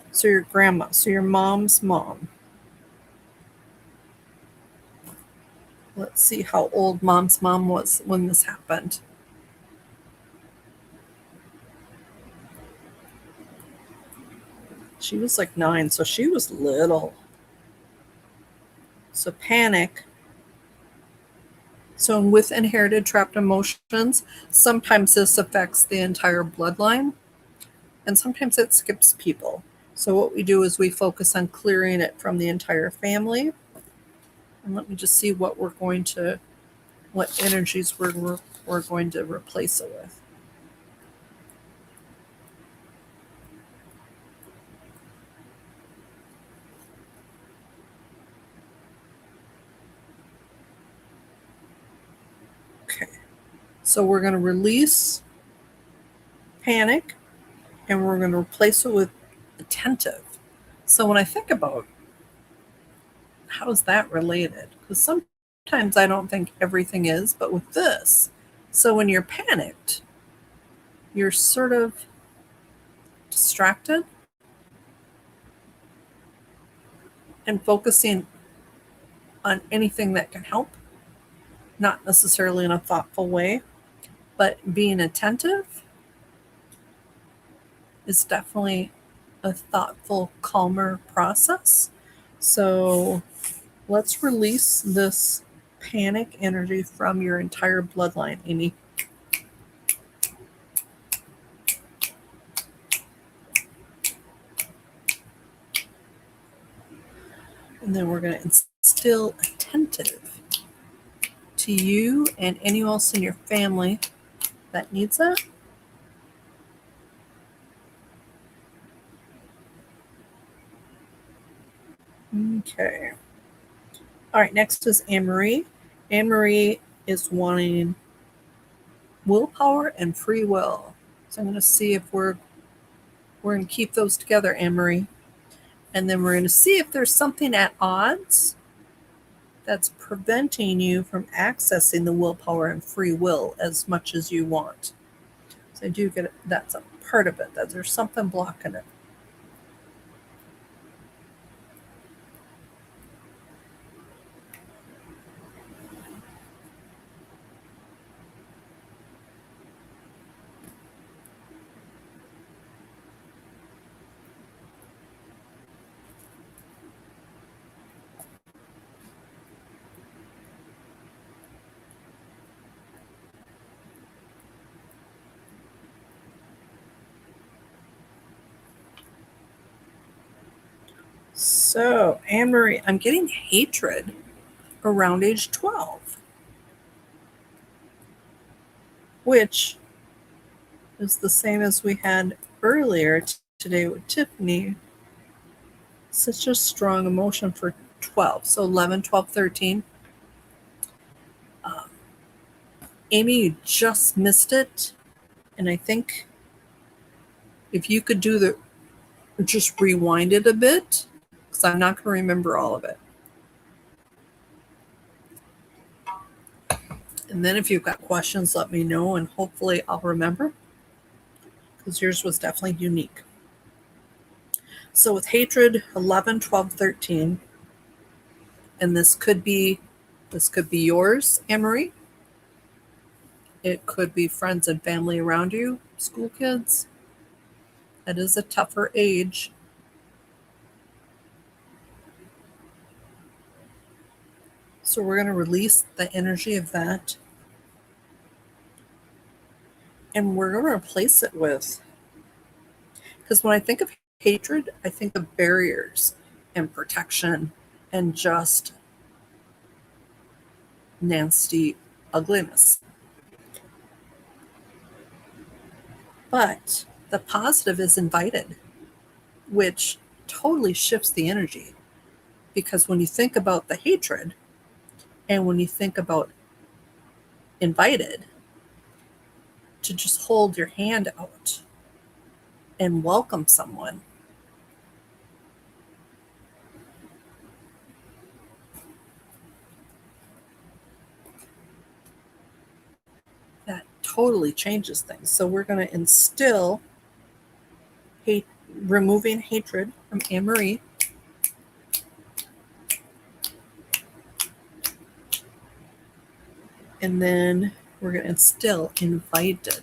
So your grandma. So your mom's mom. Let's see how old mom's mom was when this happened. She was like 9, so she was little. So panic. So with inherited trapped emotions, sometimes this affects the entire bloodline, and sometimes it skips people. So what we do is we focus on clearing it from the entire family. And let me just see what energies we're going to replace it with. Okay. So we're going to release panic, and we're going to replace it with attentive. So when I think about how is that related? Because sometimes I don't think everything is, but with this, so when you're panicked, you're sort of distracted. and focusing on anything that can help, not necessarily in a thoughtful way, but being attentive is definitely a thoughtful, calmer process. So let's release this panic energy from your entire bloodline, Amy. And then we're going to instill attentive to you and anyone else in your family that needs that. Okay. All right, next is Anne-Marie. Anne-Marie is wanting willpower and free will. So I'm going to see if we're going to keep those together, Anne-Marie. And then we're going to see if there's something at odds that's preventing you from accessing the willpower and free will as much as you want. So I do get it. That's a part of it, that there's something blocking it. So, Anne-Marie, I'm getting hatred around age 12, which is the same as we had earlier today with Tiffany. Such a strong emotion for 12. So 11, 12, 13. Amy, you just missed it. And I think if you could just rewind it a bit, because I'm not going to remember all of it. And then if you've got questions, let me know, and hopefully I'll remember, because yours was definitely unique. So with hatred, 11, 12, 13, and this could be yours, Anne-Marie. It could be friends and family around you, school kids. That is a tougher age. So we're going to release the energy of that. And we're going to replace it with, because when I think of hatred, I think of barriers and protection and just nasty ugliness. But the positive is invited, which totally shifts the energy. Because when you think about the hatred and when you think about invited, to just hold your hand out and welcome someone, that totally changes things. So we're going to instill removing hatred from Anne-Marie. And then we're going to instill invited.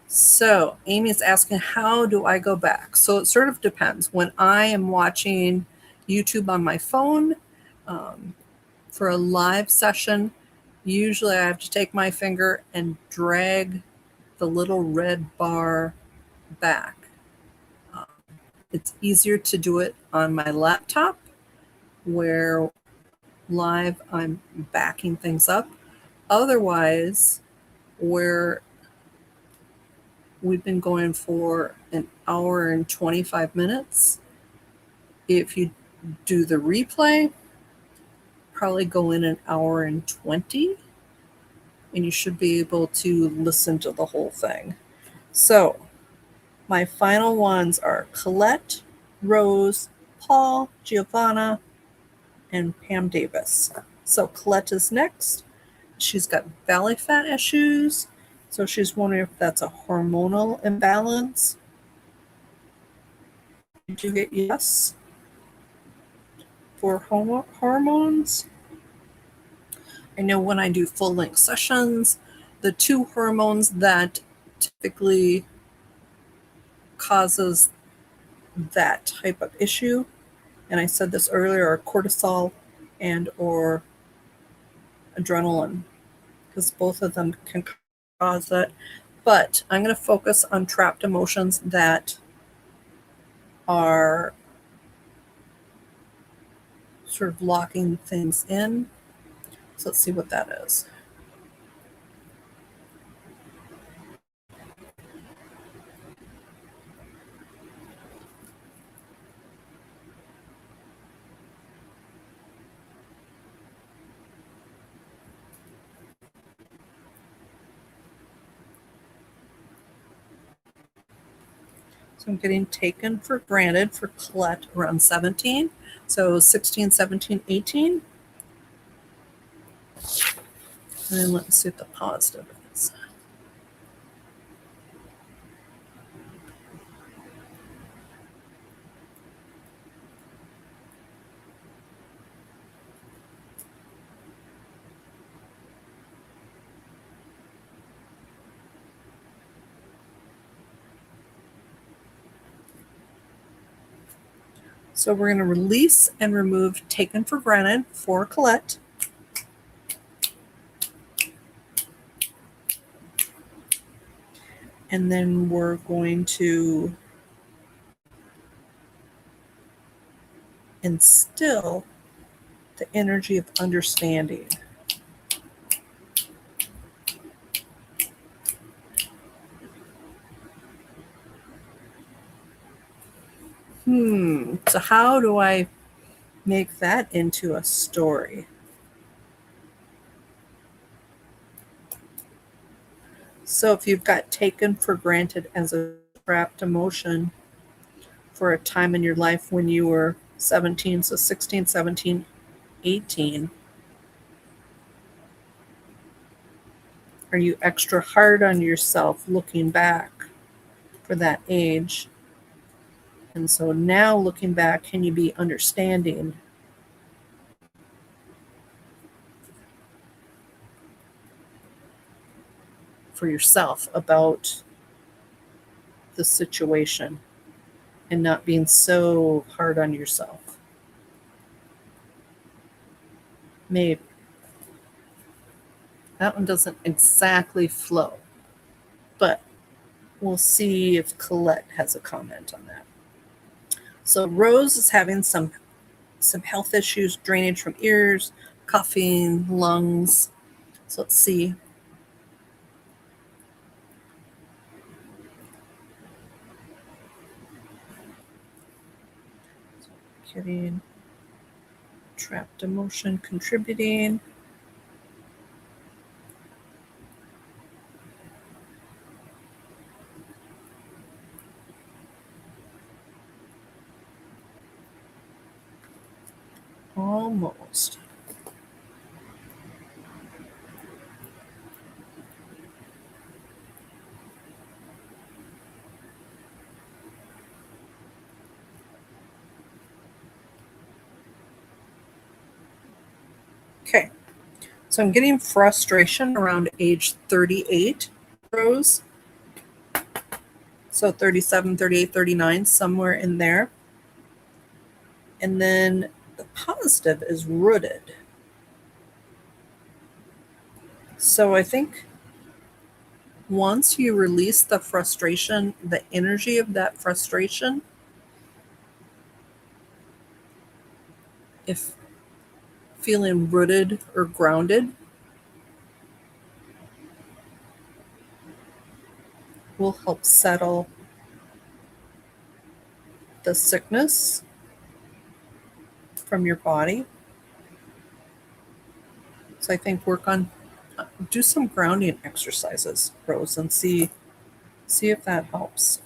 So Amy's asking, how do I go back? So it sort of depends. When I am watching YouTube on my phone for a live session, usually I have to take my finger and drag the little red bar back. It's easier to do it on my laptop where live I'm backing things up. Otherwise, where we've been going for an hour and 25 minutes, if you do the replay, probably go in an hour and 20, and you should be able to listen to the whole thing. So my final ones are Colette, Rose, Paul, Giovanna, and Pam Davis. So Colette is next. She's got belly fat issues, So she's wondering if that's a hormonal imbalance. Did you get yes for hormones? I know when I do full length sessions, the two hormones that typically causes that type of issue, and I said this earlier, are cortisol and or adrenaline, because both of them can cause it. But I'm going to focus on trapped emotions that are sort of locking things in. So let's see what that is. So I'm getting taken for granted for Colette around 17. So 16, 17, 18. And then let's see what the positive is. So we're going to release and remove taken for granted for Colette. And then we're going to instill the energy of understanding. So how do I make that into a story? So if you've got taken for granted as a trapped emotion for a time in your life when you were 17, so 16, 17, 18, are you extra hard on yourself looking back for that age? And so now looking back, can you be understanding for yourself about the situation and not being so hard on yourself? Maybe. That one doesn't exactly flow, but we'll see if Colette has a comment on that. So Rose is having some health issues, drainage from ears, coughing, lungs. So let's see. Getting trapped emotion contributing. Almost. Okay. So I'm getting frustration around age 38, Rose. So 37, 38, 39, somewhere in there. And then the positive is rooted. So I think once you release the frustration, the energy of that frustration, if feeling rooted or grounded, will help settle the sickness from your body. So I think do some grounding exercises, Rose, and see if that helps.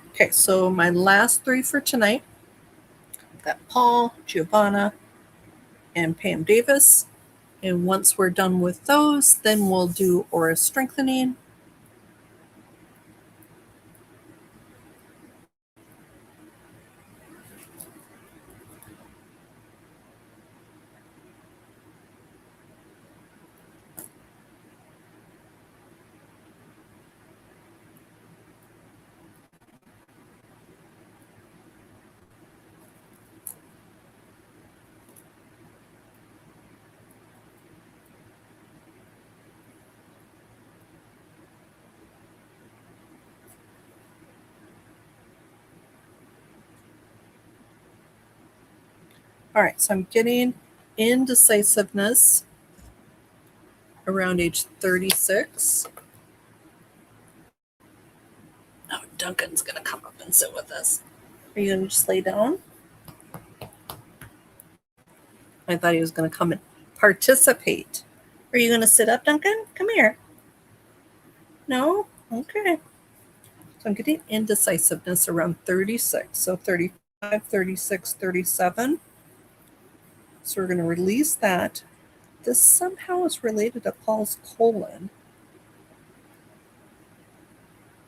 Okay, so my last three for tonight, got Paul, Giovanna, and Pam Davis. And once we're done with those, then we'll do aura strengthening. All right, so I'm getting indecisiveness around age 36. Oh, Duncan's going to come up and sit with us. Are you going to just lay down? I thought he was going to come and participate. Are you going to sit up, Duncan? Come here. No? Okay. So I'm getting indecisiveness around 36. So 35, 36, 37. So we're going to release that. This somehow is related to Paul's colon.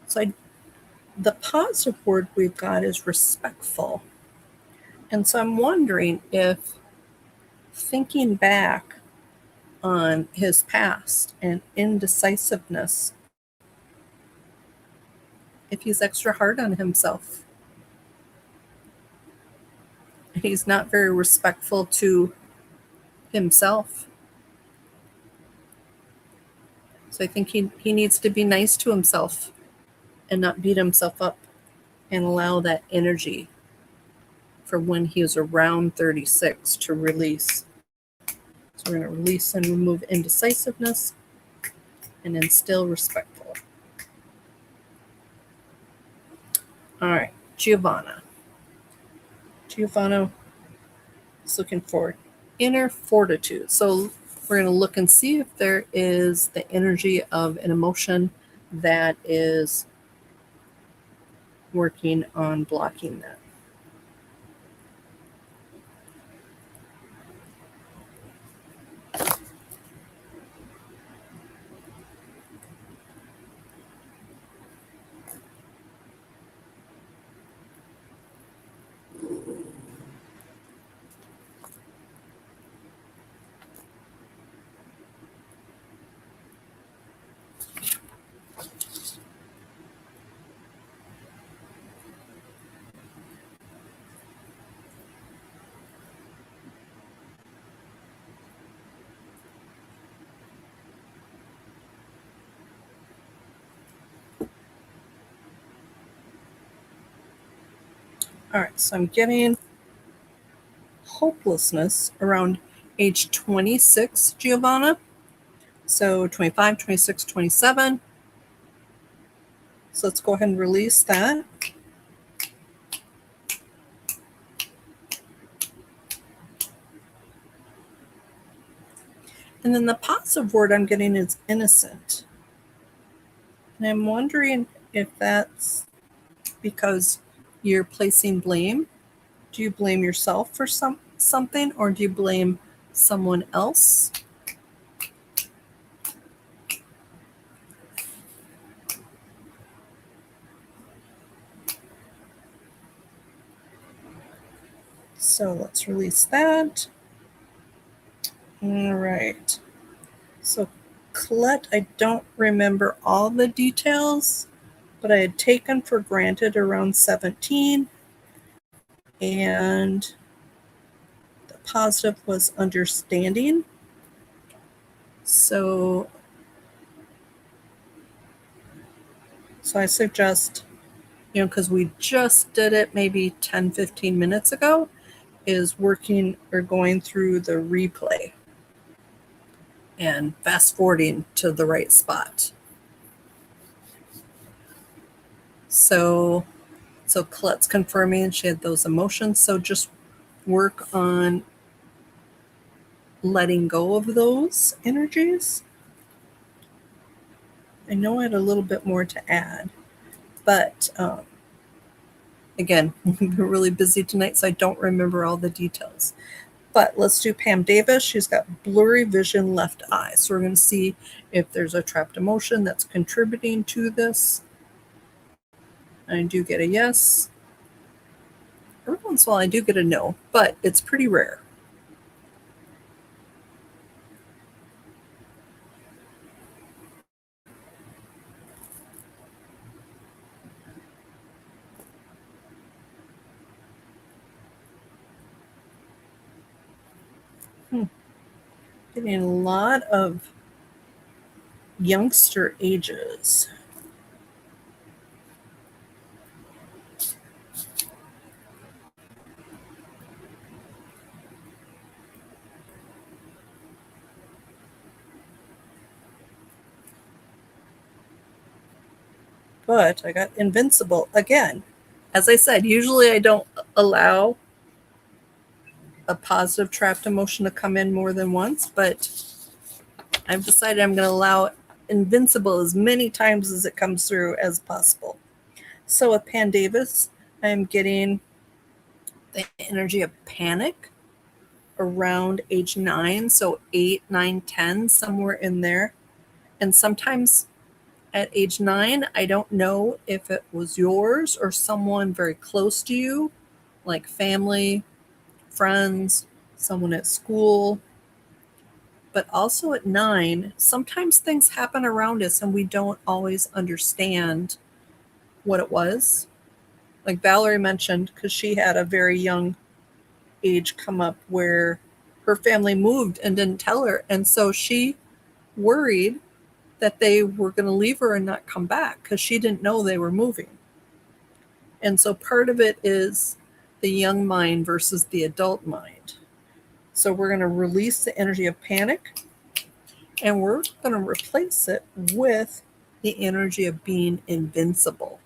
So the positive word we've got is respectful. And so I'm wondering if thinking back on his past and indecisiveness, if he's extra hard on himself. He's not very respectful to himself. So I think he needs to be nice to himself and not beat himself up and allow that energy for when he was around 36 to release. So we're going to release and remove indecisiveness and instill respectful. All right, Giovanna. Giovanna is looking for inner fortitude. So we're going to look and see if there is the energy of an emotion that is working on blocking that. All right, so I'm getting hopelessness around age 26, Giovanna. So 25, 26, 27. So let's go ahead and release that. And then the positive word I'm getting is innocent. And I'm wondering if that's because you're placing blame. Do you blame yourself for something, or do you blame someone else? So let's release that. All right. So Colette, I don't remember all the details, but I had taken for granted around 17. And the positive was understanding. So I suggest, because we just did it maybe 10, 15 minutes ago, is working or going through the replay and fast forwarding to the right spot. So Colette's confirming she had those emotions. So just work on letting go of those energies. I know I had a little bit more to add, but again, we're really busy tonight, so I don't remember all the details. But let's do Pam Davis. She's got blurry vision, left eye. So we're going to see if there's a trapped emotion that's contributing to this. I do get a yes. Every once in a while I do get a no, but it's pretty rare. Getting a lot of youngster ages. But I got invincible again. As I said, usually I don't allow a positive trapped emotion to come in more than once, but I've decided I'm going to allow invincible as many times as it comes through as possible. So with Pam Davis, I'm getting the energy of panic around age 9, so 8, 9, 10, somewhere in there. And sometimes at age 9, I don't know if it was yours or someone very close to you, like family, friends, someone at school. But also at 9, sometimes things happen around us and we don't always understand what it was. Like Valerie mentioned, because she had a very young age come up where her family moved and didn't tell her. And so she worried that they were going to leave her and not come back because she didn't know they were moving. And so part of it is the young mind versus the adult mind. So we're going to release the energy of panic and we're going to replace it with the energy of being invincible.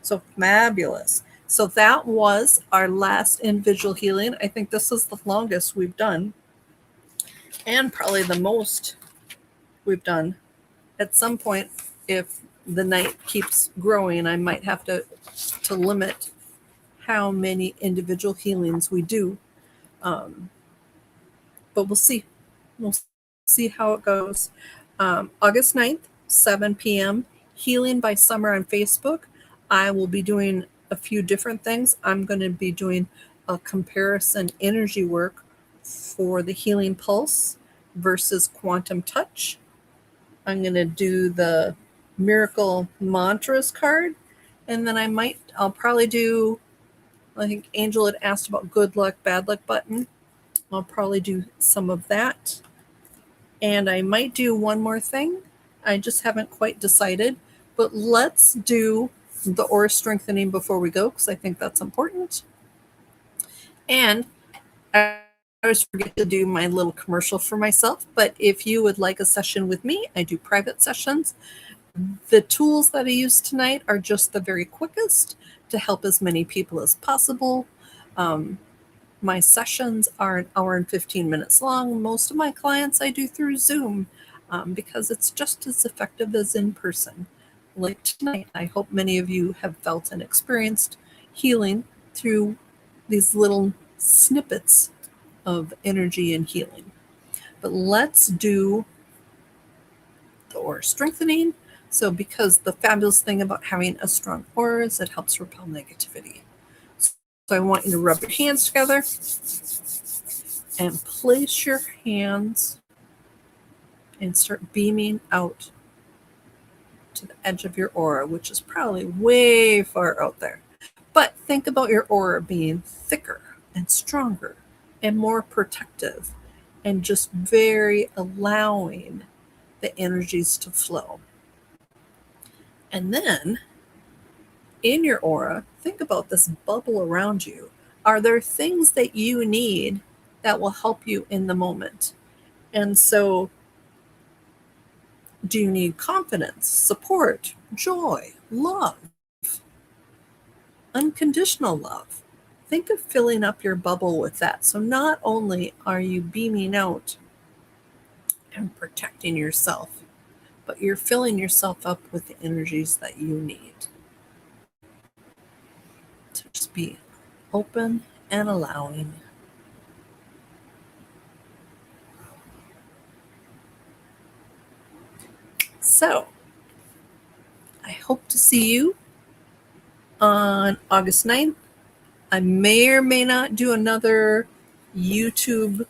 So fabulous. So that was our last individual healing. I think this is the longest we've done and probably the most we've done. At some point, if the night keeps growing, I might have to limit how many individual healings we do. But we'll see. We'll see how it goes. August 9th, 7 p.m., Healing by Summer on Facebook. I will be doing a few different things. I'm going to be doing a comparison energy work for the Healing Pulse versus Quantum Touch. I'm going to do the Miracle Mantras card. And then I'll probably do, I think Angel had asked about good luck, bad luck button. I'll probably do some of that. And I might do one more thing. I just haven't quite decided. But let's do the aura strengthening before we go, because I think that's important. And I always forget to do my little commercial for myself. But if you would like a session with me, I do private sessions. The tools that I use tonight are just the very quickest to help as many people as possible. My sessions are an hour and 15 minutes long. Most of my clients I do through Zoom because it's just as effective as in person. Like tonight, I hope many of you have felt and experienced healing through these little snippets of energy and healing. But let's do the aura strengthening. So because the fabulous thing about having a strong aura is it helps repel negativity. So I want you to rub your hands together and place your hands and start beaming out to the edge of your aura, which is probably way far out there. But think about your aura being thicker and stronger and more protective and just very allowing the energies to flow. And then in your aura, think about this bubble around you. Are there things that you need that will help you in the moment? And so, do you need confidence, support, joy, love, unconditional love? Think of filling up your bubble with that. So, not only are you beaming out and protecting yourself, but you're filling yourself up with the energies that you need. just be open and allowing. So, I hope to see you on August 9th. I may or may not do another YouTube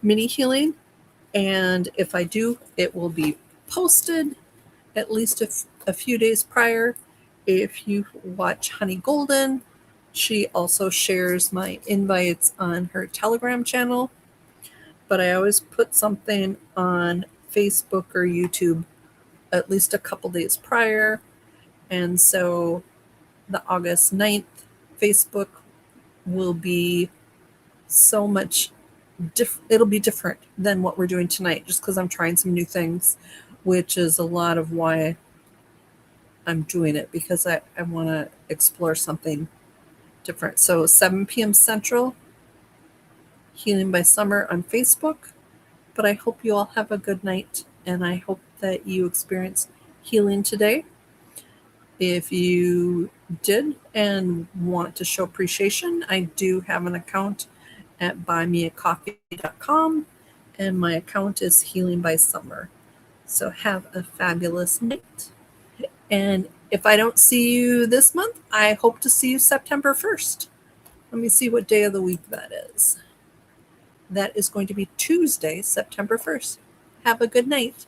mini healing. And if I do, it will be posted at least a few days prior. If you watch Honey Golden, she also shares my invites on her Telegram channel. But I always put something on Facebook or YouTube at least a couple days prior. And so the August 9th Facebook will be so much it'll be different than what we're doing tonight, just because I'm trying some new things, which is a lot of why I'm doing it, because I want to explore something different. So 7 p.m. Central, Healing by Summer on Facebook. But I hope you all have a good night, and I hope that you experience healing today. If you did and want to show appreciation, I do have an account at buymeacoffee.com, and my account is Healing by Summer. So have a fabulous night. And if I don't see you this month, I hope to see you September 1st. Let me see what day of the week that is. That is going to be Tuesday, September 1st. Have a good night.